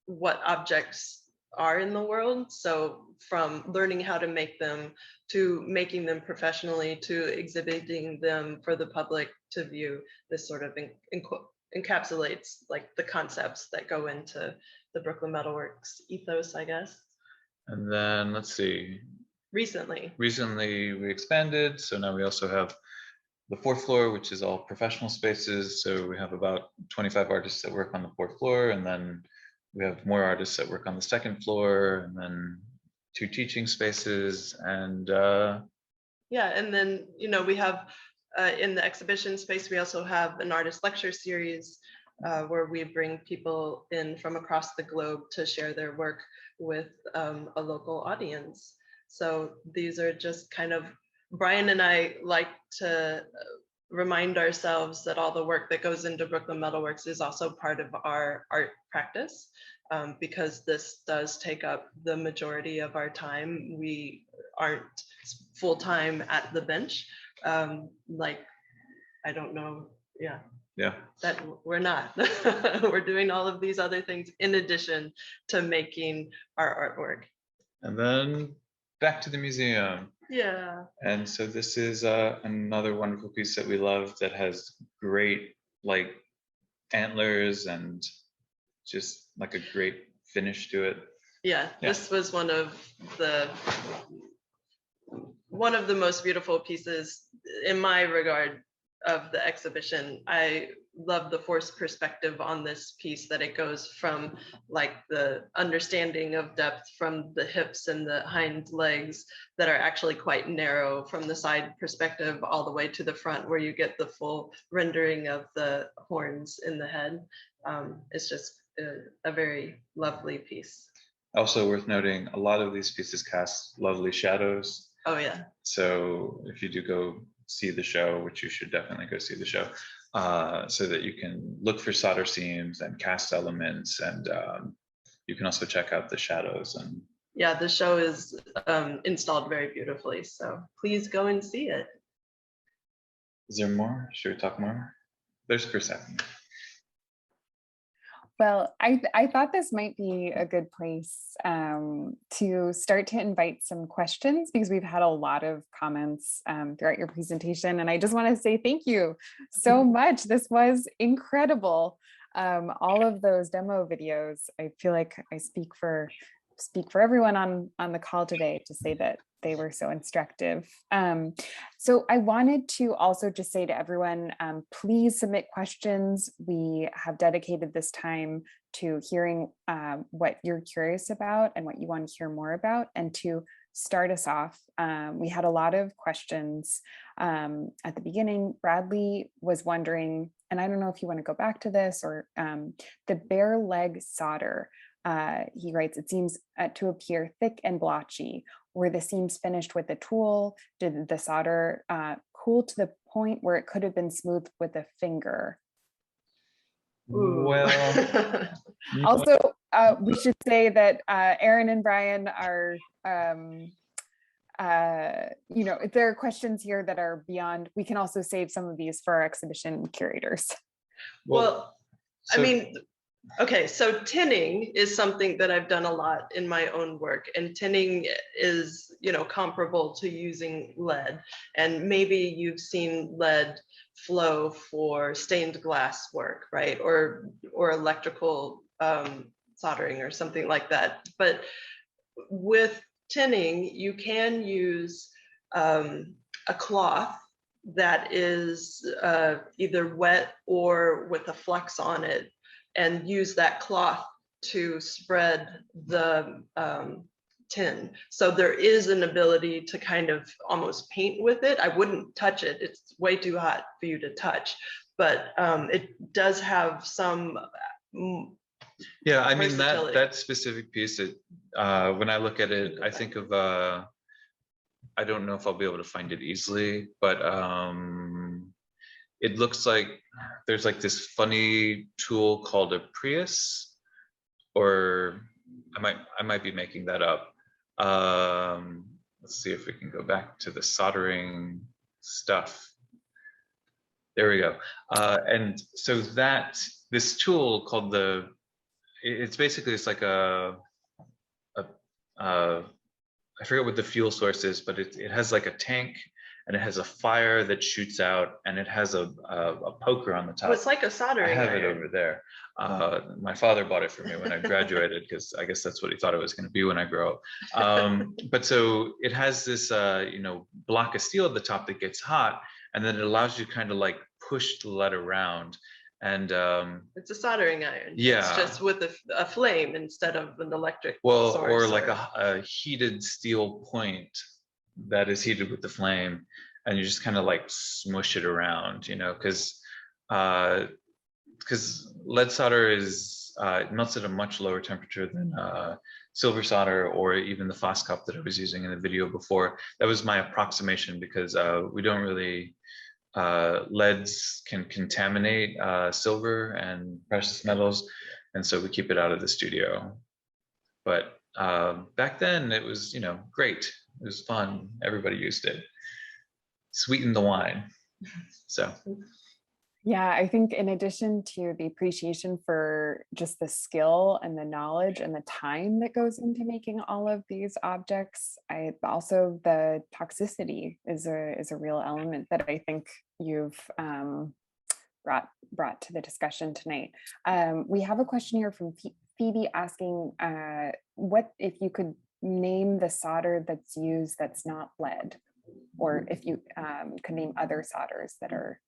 what objects are in the world. So from learning how to make them, to making them professionally, to exhibiting them for the public to view, this sort of encapsulates like the concepts that go into the Brooklyn Metalworks ethos, I guess. And then let's see. Recently we expanded, so now we also have the fourth floor, which is all professional spaces. So we have about 25 artists that work on the fourth floor, and then we have more artists that work on the second floor, and then 2 teaching spaces, and and then we have in the exhibition space, we also have an artist lecture series where we bring people in from across the globe to share their work with a local audience. So these are just kind of Brian and I like to remind ourselves that all the work that goes into Brooklyn Metalworks is also part of our art practice, because this does take up the majority of our time. We aren't full-time at the bench. Like, I don't know, yeah, that we're not. We're doing all of these other things in addition to making our artwork. And then back to the museum. Yeah. And so this is another wonderful piece that we love that has great like antlers and just like a great finish to it. Yeah, this was one of the most beautiful pieces in my regard of the exhibition. I love the forced perspective on this piece, that it goes from like the understanding of depth from the hips and the hind legs that are actually quite narrow from the side perspective all the way to the front, where you get the full rendering of the horns in the head. It's just a very lovely piece. Also worth noting, a lot of these pieces cast lovely shadows. Oh yeah. So if you do go see the show, which you should definitely go see the show, so that you can look for solder seams and cast elements, and you can also check out the shadows. And yeah, the show is installed very beautifully, so please go and see it. Is there more? Should we talk more? There's Persephone. Well, I thought this might be a good place to start to invite some questions, because we've had a lot of comments throughout your presentation, and I just want to say thank you so much. This was incredible. All of those demo videos, I feel like I speak for everyone on the call today to say that they were so instructive. So I wanted to also just say to everyone, please submit questions. We have dedicated this time to hearing what you're curious about and what you want to hear more about. And to start us off, we had a lot of questions at the beginning. Bradley was wondering, and I don't know if you want to go back to this, or the bare leg solder. He writes, it seems to appear thick and blotchy. Were the seams finished with a tool? Did the solder cool to the point where it could have been smoothed with a finger? Well, also, we should say that Aaron and Brian are, if there are questions here that are beyond, we can also save some of these for our exhibition curators. Well, I mean, okay, so tinning is something that I've done a lot in my own work, and tinning is, comparable to using lead. And maybe you've seen lead flow for stained glass work, right? Or electrical soldering or something like that. But with tinning, you can use a cloth that is either wet or with a flux on it, and use that cloth to spread the tin. So there is an ability to kind of almost paint with it. I wouldn't touch it. It's way too hot for you to touch, but it does have some yeah, I mean, that specific piece, when I look at it, I think of, I don't know if I'll be able to find it easily, but it looks like there's like this funny tool called a Prius, or I might be making that up. Let's see if we can go back to the soldering stuff. There we go. And so this tool called it's basically, it's like I forget what the fuel source is, but it has like a tank, and it has a fire that shoots out, and it has a poker on the top. Oh, it's like a soldering iron. I have it over there. My father bought it for me when I graduated, because I guess that's what he thought it was going to be when I grow up. But so it has this, block of steel at the top that gets hot, and then it allows you to kind of like push the lead around. And it's a soldering iron. Yeah, it's just with a flame instead of an electric source, or like a heated steel point that is heated with the flame, and you just kind of like smush it around, because lead solder is it melts at a much lower temperature than silver solder or even the Foscop that I was using in the video before. That was my approximation because we don't really, leads can contaminate silver and precious metals, and so we keep it out of the studio. But back then it was, great. It was fun. Everybody used it. Sweetened the wine. So. Yeah, I think in addition to the appreciation for just the skill and the knowledge and the time that goes into making all of these objects, I also the toxicity is a real element that I think you've brought to the discussion tonight. We have a question here from Phoebe asking, what if you could name the solder that's used that's not lead, or if you could name other solders that are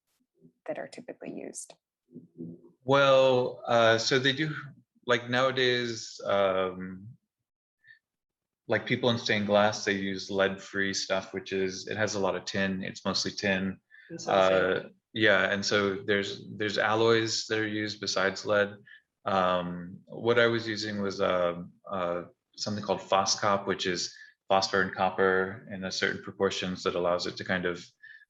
typically used? Well, so they do, like nowadays, like people in stained glass, they use lead-free stuff, which is, it has a lot of tin. It's mostly tin. Yeah, and so there's alloys that are used besides lead. What I was using was something called Foscop, which is phosphor and copper in a certain proportions that allows it to kind of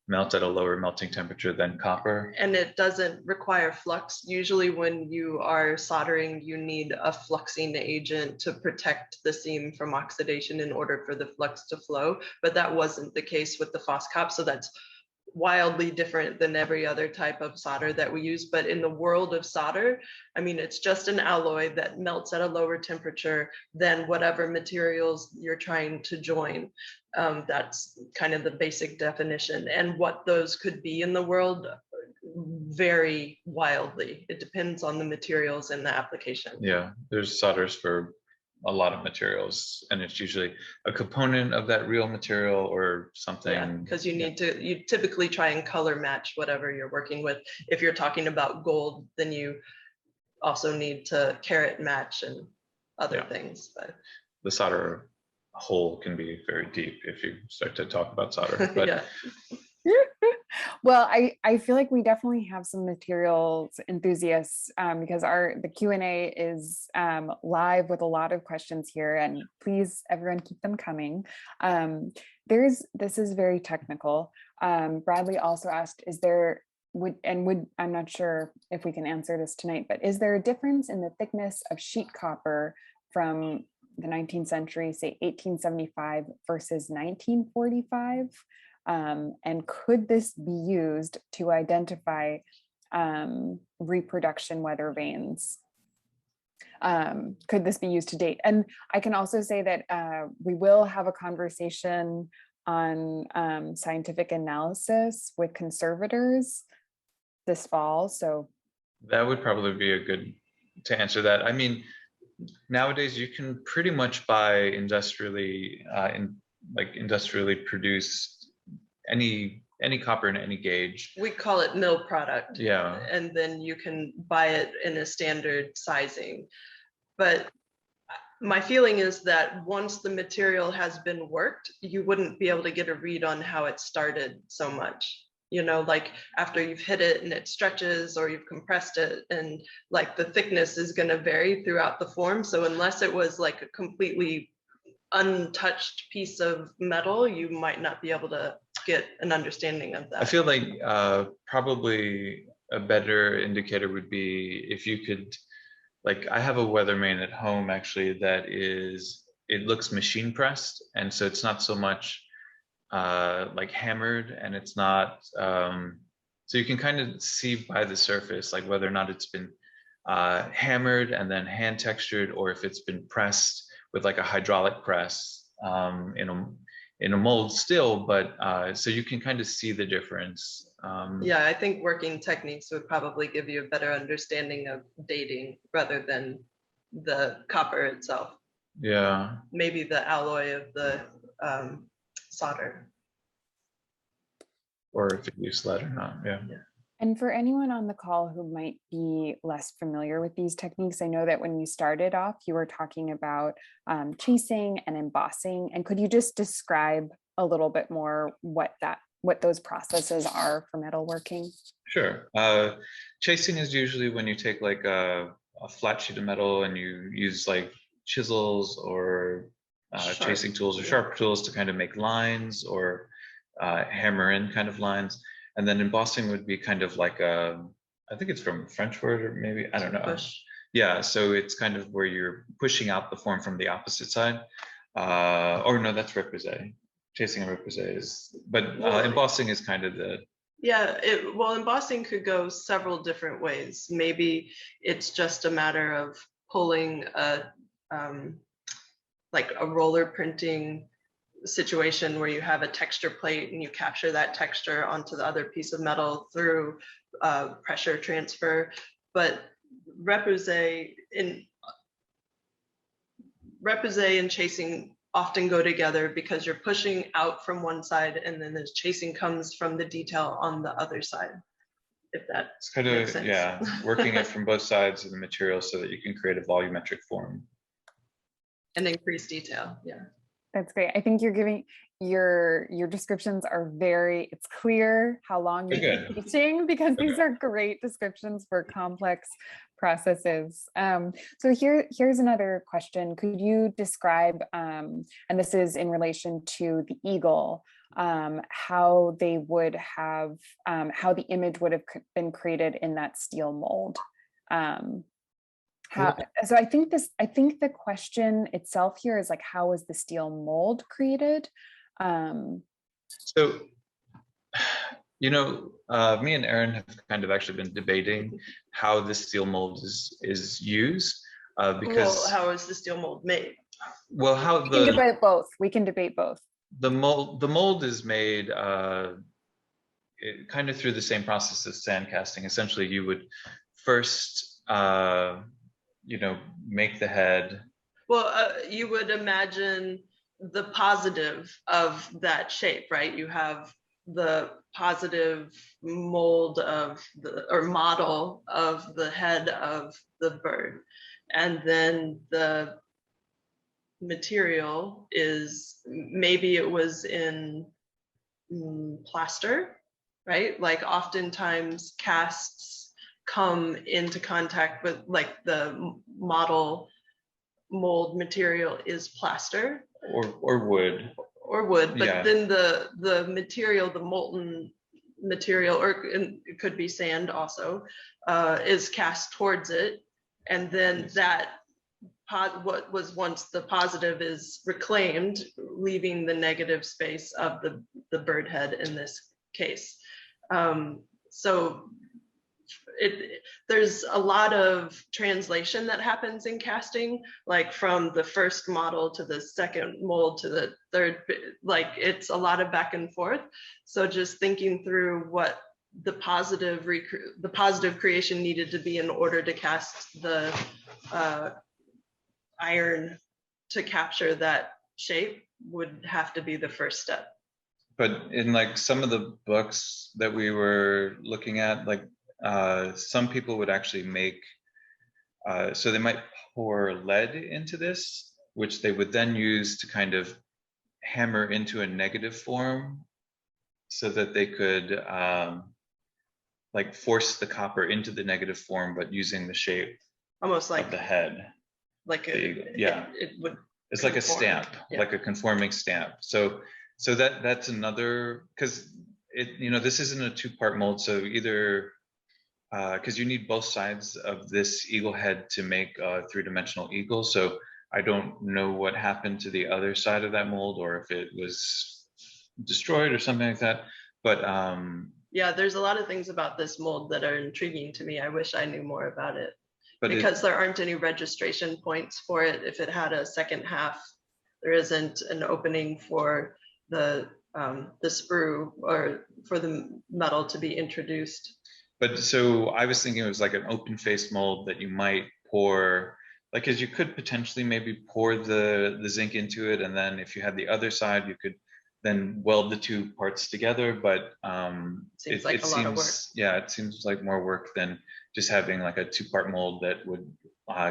melt at a lower melting temperature than copper. And it doesn't require flux. Usually when you are soldering, you need a fluxing agent to protect the seam from oxidation in order for the flux to flow. But that wasn't the case with the Foscop. So that's wildly different than every other type of solder that we use. But in the world of solder, I mean, it's just an alloy that melts at a lower temperature than whatever materials you're trying to join. That's kind of the basic definition. And what those could be in the world vary wildly. It depends on the materials and the application. Yeah, there's solders for a lot of materials, and it's usually a component of that real material or something. Yeah, because you typically try and color match whatever you're working with. If you're talking about gold, then you also need to carat match and other things. But the solder hole can be very deep if you start to talk about solder. But yeah. Well, I feel like we definitely have some materials enthusiasts because the Q&A is live with a lot of questions here, and please everyone keep them coming. This is very technical. Bradley also asked, I'm not sure if we can answer this tonight, but is there a difference in the thickness of sheet copper from the 19th century, say 1875 versus 1945? And could this be used to identify reproduction weather vanes? Could this be used to date? And I can also say that we will have a conversation on scientific analysis with conservators this fall. So that would probably be a good to answer that. I mean, nowadays you can pretty much buy industrially produced any copper in any gauge. We call it mill product. Yeah. And then you can buy it in a standard sizing. But my feeling is that once the material has been worked, you wouldn't be able to get a read on how it started so much. Like after you've hit it and it stretches or you've compressed it, and like the thickness is going to vary throughout the form. So unless it was like a completely untouched piece of metal, you might not be able to get an understanding of that. I feel like probably a better indicator would be if you could, like I have a Weatherman at home actually it looks machine pressed, and so it's not so much like hammered, and it's not so you can kind of see by the surface like whether or not it's been hammered and then hand textured, or if it's been pressed with like a hydraulic press in a mold still, but so you can kind of see the difference. Yeah, I think working techniques would probably give you a better understanding of dating rather than the copper itself. Yeah. Maybe the alloy of the solder. Or if it used lead or not, yeah. And for anyone on the call who might be less familiar with these techniques, I know that when you started off, you were talking about chasing and embossing. And could you just describe a little bit more what those processes are for metalworking? Sure. Chasing is usually when you take like a a flat sheet of metal and you use like chisels or chasing tools or sharp tools to kind of make lines or hammer in kind of lines. And then embossing would be kind of like I think it's from a French word, or maybe, I don't know. Push. Yeah, so it's kind of where you're pushing out the form from the opposite side. Or no, that's repoussé. Chasing and repoussé is, but embossing is kind of the. Yeah, well, embossing could go several different ways. Maybe it's just a matter of pulling like a roller printing situation where you have a texture plate and you capture that texture onto the other piece of metal through pressure transfer. But repoussé and chasing often go together because you're pushing out from one side and then the chasing comes from the detail on the other side, if that it's kind makes of sense. Yeah, working it from both sides of the material so that you can create a volumetric form and increase detail. Yeah, That's great. I think you're giving your descriptions are it's clear how long you've been teaching, because these are great descriptions for complex processes. So here's another question. Could you describe, and this is in relation to the eagle, how they would have, how the image would have been created in that steel mold? So I think the question itself here is like, how was the steel mold created? So, me and Erin have kind of actually been debating how this steel mold is used, because how is the steel mold made? Well, how we can debate both. We can debate both. The mold is made kind of through the same process as sand casting. Essentially, you would first make the head. Well, you would imagine the positive of that shape, right? You have the positive mold of or model of the head of the bird, and then the material is, maybe it was in plaster, right? Like oftentimes casts come into contact with, like, the model mold material is plaster or wood, but yeah. Then the material, the molten material, or it could be sand also, is cast towards it, and then that what was once the positive is reclaimed, leaving the negative space of the bird head in this case. So there's a lot of translation that happens in casting, like from the first model to the second mold to the third, like it's a lot of back and forth. So just thinking through what the positive creation needed to be in order to cast the iron to capture that shape would have to be the first step. But in like some of the books that we were looking at, like some people would actually make, so they might pour lead into this, which they would then use to kind of hammer into a negative form so that they could like force the copper into the negative form, but using the shape almost like of the head. Like it would. It's like a stamp, like a conforming stamp. So that's another, because this isn't a two-part mold. So either because you need both sides of this eagle head to make a three-dimensional eagle. So I don't know what happened to the other side of that mold, or if it was destroyed or something like that. But yeah, there's a lot of things about this mold that are intriguing to me. I wish I knew more about it. But because there aren't any registration points for it. If it had a second half, there isn't an opening for the sprue or for the metal to be introduced. But so I was thinking it was like an open face mold that you might pour, like, because you could potentially maybe pour the zinc into it, and then if you had the other side, you could then weld the two parts together. But seems like a lot of work. Yeah, it seems like more work than just having like a two-part mold that would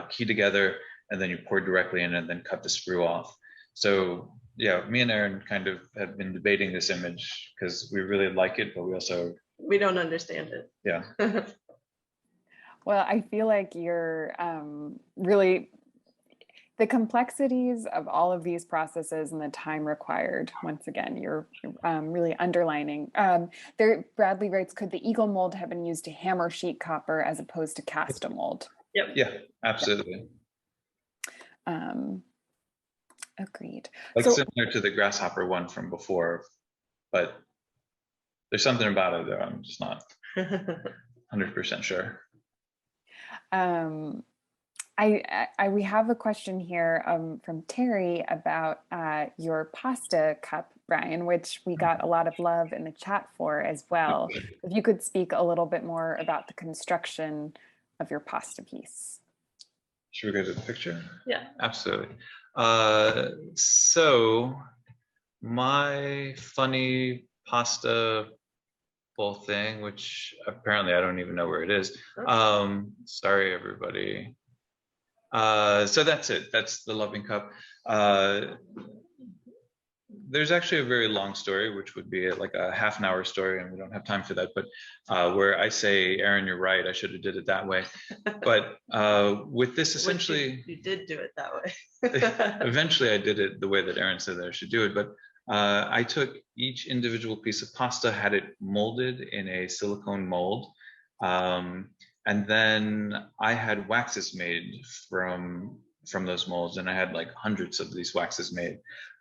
key together, and then you pour directly in and then cut the sprue off. So yeah, me and Erin kind of have been debating this image because we really like it, but we don't understand it. Yeah. Well, I feel like you're really the complexities of all of these processes and the time required. Once again, you're really underlining. There, Bradley writes, could the eagle mold have been used to hammer sheet copper as opposed to cast a mold? Yep. Yeah, absolutely. Um, agreed. Like So similar to the grasshopper one from before, but there's something about it that I'm just not 100% sure. We have a question here from Terry about your pasta cup, Brian, which we got a lot of love in the chat for as well. If you could speak a little bit more about the construction of your pasta piece. Should we go to the picture? Yeah. Absolutely. So my funny pasta bowl thing, which apparently I don't even know where it is. Sorry, everybody. So that's it. That's the loving cup. There's actually a very long story, which would be like a half an hour story, and we don't have time for that. But where I say, Aaron, you're right. I should have did it that way. But with this, essentially, you did do it that way. eventually, I did it the way that Aaron said that I should do it. But I took each individual piece of pasta, had it molded in a silicone mold. And then I had waxes made from those molds, and I had like hundreds of these waxes made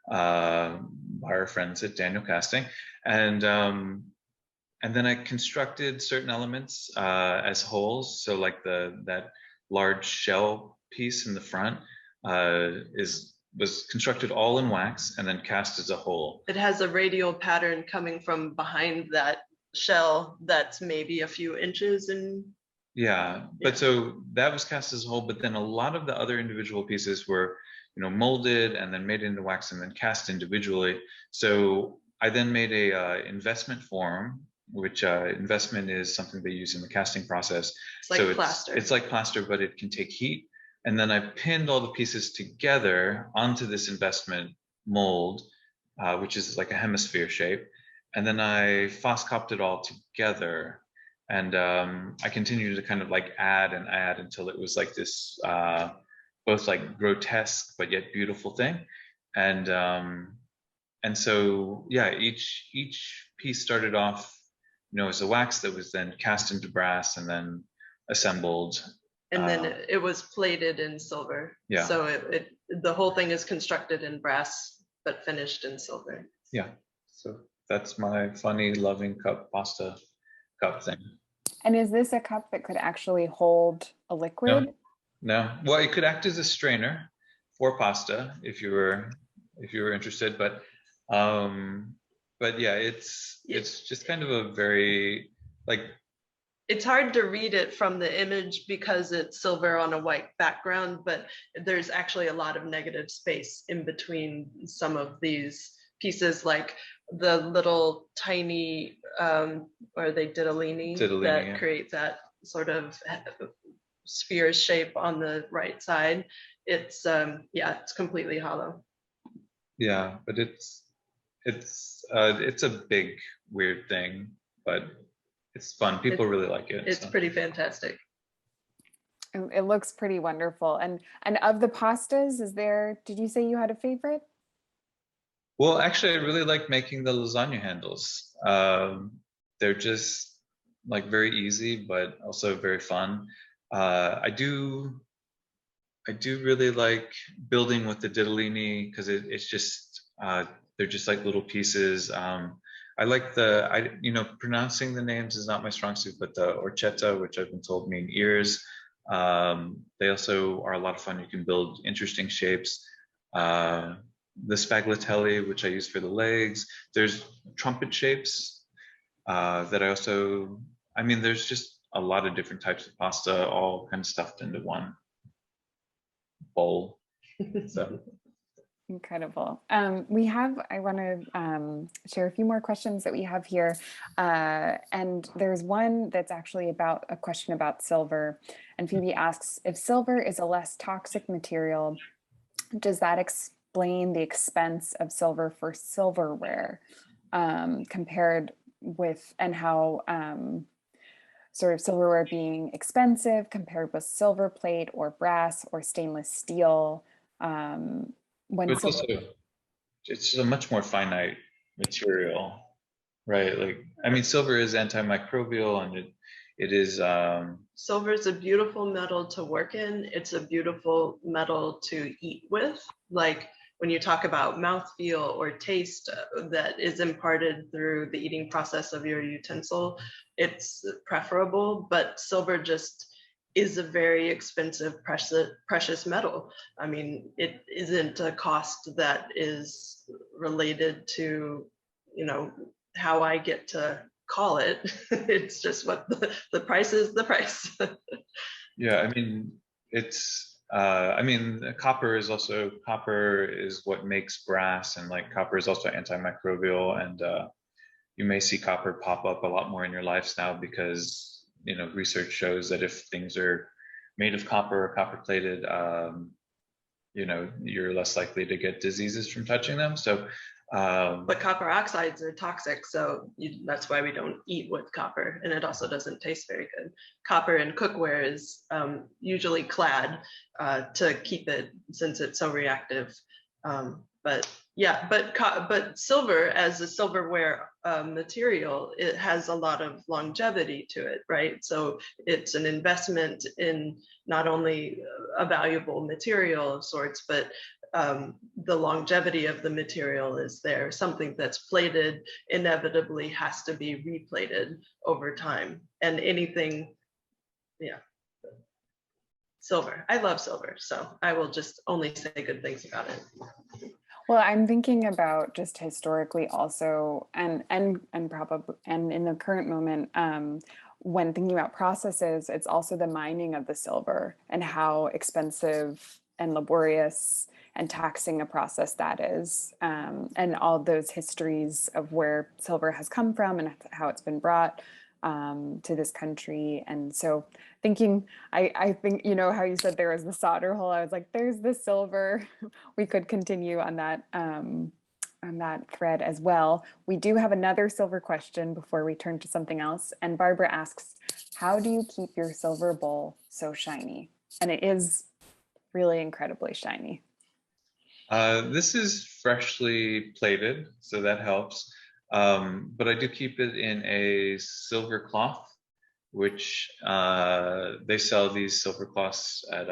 by our friends at Daniel Casting, and then I constructed certain elements as holes. So like that large shell piece in the front was constructed all in wax and then cast as a hole. It has a radial pattern coming from behind that shell that's maybe a few inches in. Yeah, but so that was cast as a whole, but then a lot of the other individual pieces were, molded and then made into wax and then cast individually. So I then made a investment form, which investment is something they use in the casting process. It's like plaster. It's like plaster, but it can take heat. And then I pinned all the pieces together onto this investment mold, which is like a hemisphere shape. And then I Foscopped it all together. And I continued to kind of like add and add until it was like this both like grotesque but yet beautiful thing. And so yeah, each piece started off, as a wax that was then cast into brass and then assembled. And then it was plated in silver. Yeah. So the whole thing is constructed in brass but finished in silver. Yeah. So that's my funny loving cup pasta cup thing. And is this a cup that could actually hold a liquid? No. Well, it could act as a strainer for pasta if you were interested, but yeah, it's just kind of a very like. It's hard to read it from the image because it's silver on a white background, but there's actually a lot of negative space in between some of these pieces, like the little tiny, or they ditalini that yeah. create that sort of sphere shape on the right side. It's it's completely hollow. Yeah, but it's a big weird thing, but it's fun. People really like it. It's pretty fantastic. It looks pretty wonderful. And of the pastas, did you say you had a favorite? Well, actually, I really like making the lasagna handles. They're just like very easy, but also very fun. I do really like building with the ditalini because it's just they're just like little pieces. I like pronouncing the names is not my strong suit, but the orchetta, which I've been told mean ears. They also are a lot of fun. You can build interesting shapes. The spagliatelli, which I use for the legs. There's trumpet shapes that I also, there's just a lot of different types of pasta, all kind of stuffed into one bowl. So. Incredible. I want to share a few more questions that we have here. And there's one that's actually about a question about silver. And Phoebe asks, if silver is a less toxic material, does that explain the expense of silver for silverware compared with, and how, sort of silverware being expensive compared with silver plate or brass or stainless steel. When But it's silver, also, it's a much more finite material, right? Like, I mean, silver is antimicrobial and it is, Silver is a beautiful metal to work in. It's a beautiful metal to eat with. Like when you talk about mouthfeel or taste that is imparted through the eating process of your utensil, it's preferable, but silver just is a very expensive, precious metal. I mean, it isn't a cost that is related to, how I get to call it. It's just what the price is, the price. yeah, I mean, I mean, copper is what makes brass, and like copper is also antimicrobial, and you may see copper pop up a lot more in your lives now because, research shows that if things are made of copper or copper plated, you're less likely to get diseases from touching them. So But copper oxides are toxic, so that's why we don't eat with copper, and it also doesn't taste very good. Copper in cookware is usually clad to keep it, since it's so reactive. But yeah, but silver as a silverware material, it has a lot of longevity to it, right? So it's an investment in not only a valuable material of sorts, but the longevity of the material is there. Something that's plated inevitably has to be replated over time. And anything, yeah, silver. I love silver, so I will just only say good things about it. well, I'm thinking about just historically also, and probably, and in the current moment, when thinking about processes, it's also the mining of the silver and how expensive and laborious and taxing a process that is, and all those histories of where silver has come from and how it's been brought to this country. And so I think, how you said there was the solder hole, I was like, there's the silver. We could continue on that thread as well. We do have another silver question before we turn to something else. And Barbara asks, how do you keep your silver bowl so shiny? And it is really incredibly shiny. this is freshly plated, so that helps. But I do keep it in a silver cloth, which they sell these silver cloths at.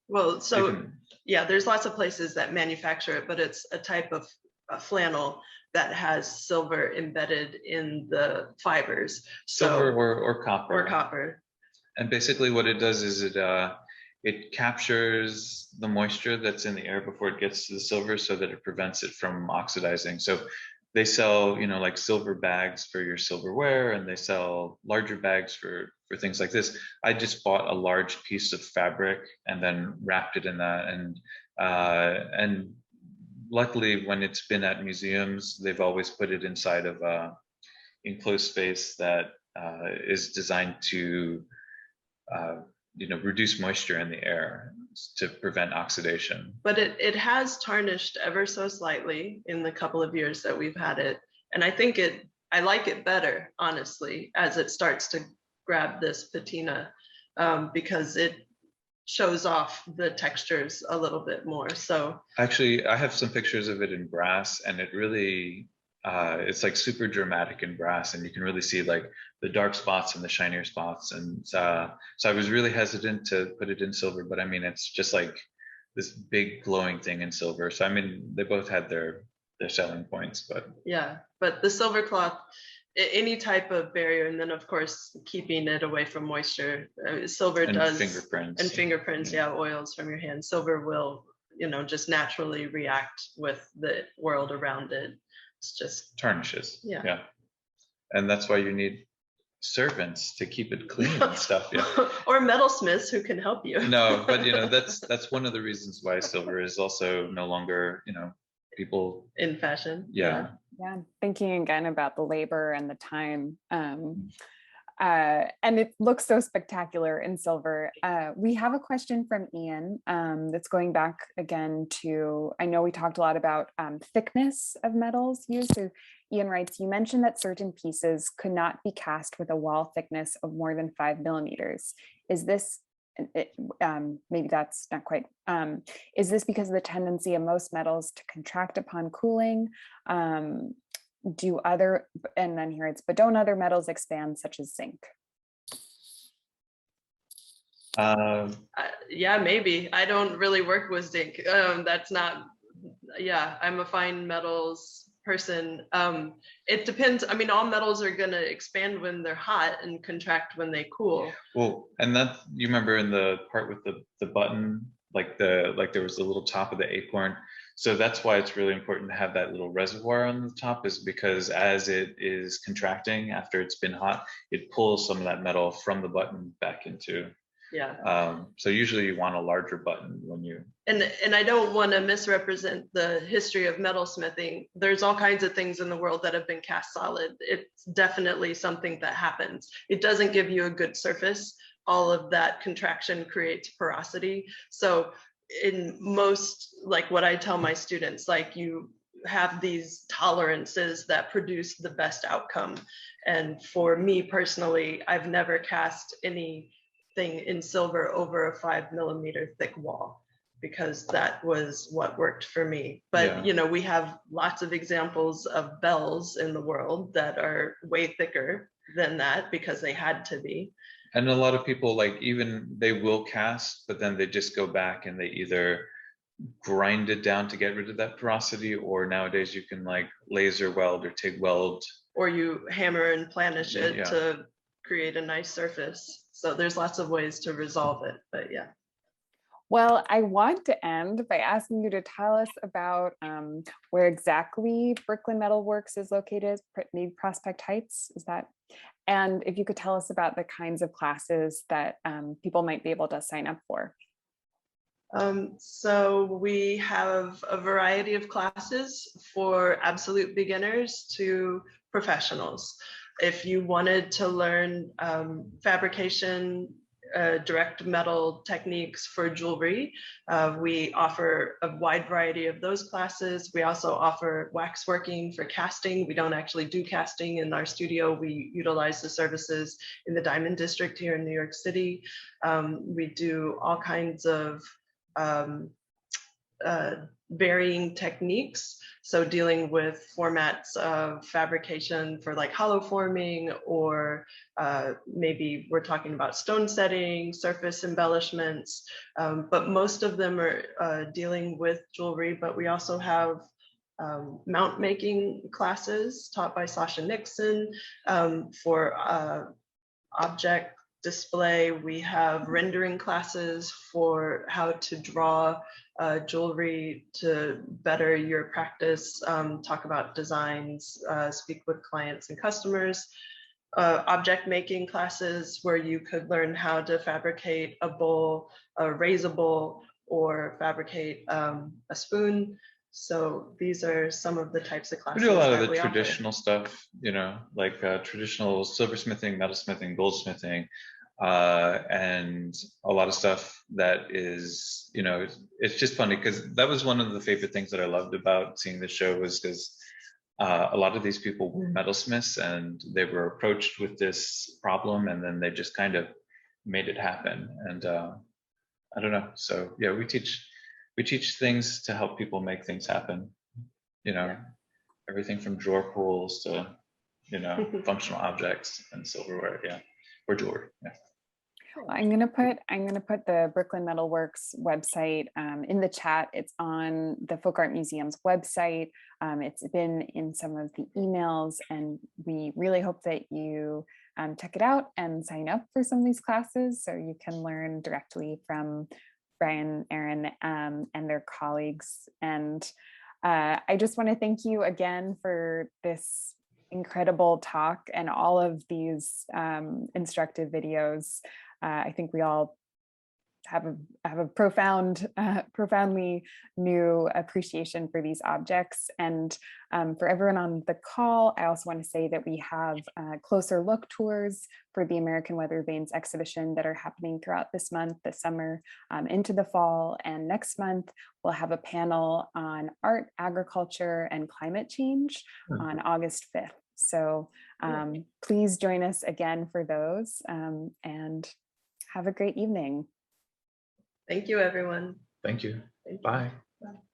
Well, so yeah, there's lots of places that manufacture it, but it's a type of flannel that has silver embedded in the fibers. Silver or copper. Or copper. And basically what it does is it captures the moisture that's in the air before it gets to the silver so that it prevents it from oxidizing. So they sell, like silver bags for your silverware, and they sell larger bags for things like this. I just bought a large piece of fabric and then wrapped it in that. And luckily, when it's been at museums, they've always put it inside of enclosed space that is designed to reduce moisture in the air to prevent oxidation. But it has tarnished ever so slightly in the couple of years that we've had it. And I like it better, honestly, as it starts to grab this patina, because it shows off the textures a little bit more. So actually, I have some pictures of it in brass, and it really, it's like super dramatic in brass, and you can really see like the dark spots and the shinier spots. And so I was really hesitant to put it in silver, but I mean, it's just like this big glowing thing in silver. So I mean, they both had their selling points, but yeah, but the silver cloth, any type of barrier, and then of course keeping it away from moisture. Silver does, fingerprints, yeah, oils from your hands. Silver will, just naturally react with the world around it. It's just tarnishes. Yeah. And that's why you need servants to keep it clean and stuff. Yeah. Or metalsmiths who can help you. No, but that's one of the reasons why silver is also no longer, people in fashion. Yeah. Thinking again about the labor and the time. And it looks so spectacular in silver. We have a question from Ian that's going back again to, I know we talked a lot about thickness of metals used. So Ian writes, you mentioned that certain pieces could not be cast with a wall thickness of more than 5 millimeters. Is this, maybe that's not quite, is this because of the tendency of most metals to contract upon cooling? Do other, and then here it's, but don't other metals expand such as zinc? Yeah, maybe. I don't really work with zinc. That's not, yeah, I'm a fine metals person. It depends. I mean, all metals are going to expand when they're hot and contract when they cool. Well, and that, you remember in the part with the button, like there was the little top of the acorn. So that's why it's really important to have that little reservoir on the top, is because as it is contracting after it's been hot, it pulls some of that metal from the button back into. Yeah. So usually you want a larger button when you. And I don't want to misrepresent the history of metalsmithing. There's all kinds of things in the world that have been cast solid. It's definitely something that happens. It doesn't give you a good surface. All of that contraction creates porosity. So in most, like what I tell my students, like you have these tolerances that produce the best outcome. And for me personally, I've never cast anything in silver over a 5 millimeter thick wall, because that was what worked for me. But Yeah. you know, we have lots of examples of bells in the world that are way thicker than that because they had to be. And a lot of people, like, even they will cast, but then they just go back and they either grind it down to get rid of that porosity, or nowadays you can like laser weld or TIG weld. Or you hammer and planish it Yeah. to create a nice surface. So there's lots of ways to resolve it, but yeah. Well, I want to end by asking you to tell us about where exactly Brooklyn Metal Works is located, maybe Prospect Heights, is that? And if you could tell us about the kinds of classes that people might be able to sign up for. So we have a variety of classes for absolute beginners to professionals. If you wanted to learn fabrication, direct metal techniques for jewelry, we offer a wide variety of those classes. We also offer waxworking for casting. We don't actually do casting in our studio. We utilize the services in the Diamond District here in New York City. We do all kinds of varying techniques. So dealing with formats of fabrication for like hollow forming, or maybe we're talking about stone setting, surface embellishments, but most of them are dealing with jewelry. But we also have mount making classes taught by Sasha Nixon for object display. We have rendering classes for how to draw jewelry to better your practice, talk about designs, speak with clients and customers. Object making classes where you could learn how to fabricate a bowl, raise a bowl, or fabricate a spoon. So these are some of the types of classes. We do a lot of the traditional stuff, you know, like traditional silversmithing, metalsmithing, goldsmithing, and a lot of stuff that is, you know, it's just funny because that was one of the favorite things that I loved about seeing the show, was because a lot of these people were metalsmiths and they were approached with this problem and then they just kind of made it happen. And I don't know. So yeah, we teach things to help people make things happen. You know, everything from drawer pulls to, you know, functional objects and silverware, yeah, or jewelry. Yeah. I'm gonna put the Brooklyn Metal Works website in the chat. It's on the Folk Art Museum's website. It's been in some of the emails, and we really hope that you check it out and sign up for some of these classes so you can learn directly from Brian, Aaron, and their colleagues. And I just want to thank you again for this incredible talk and all of these instructive videos. I think we all have a profoundly new appreciation for these objects. And for everyone on the call, I also want to say that we have closer look tours for the American Weather Vanes exhibition that are happening throughout this month, this summer, into the fall. And next month, we'll have a panel on art, agriculture, and climate change on August 5th. So please join us again for those, and have a great evening. Thank you, everyone. Thank you. Thank you. Bye. Bye.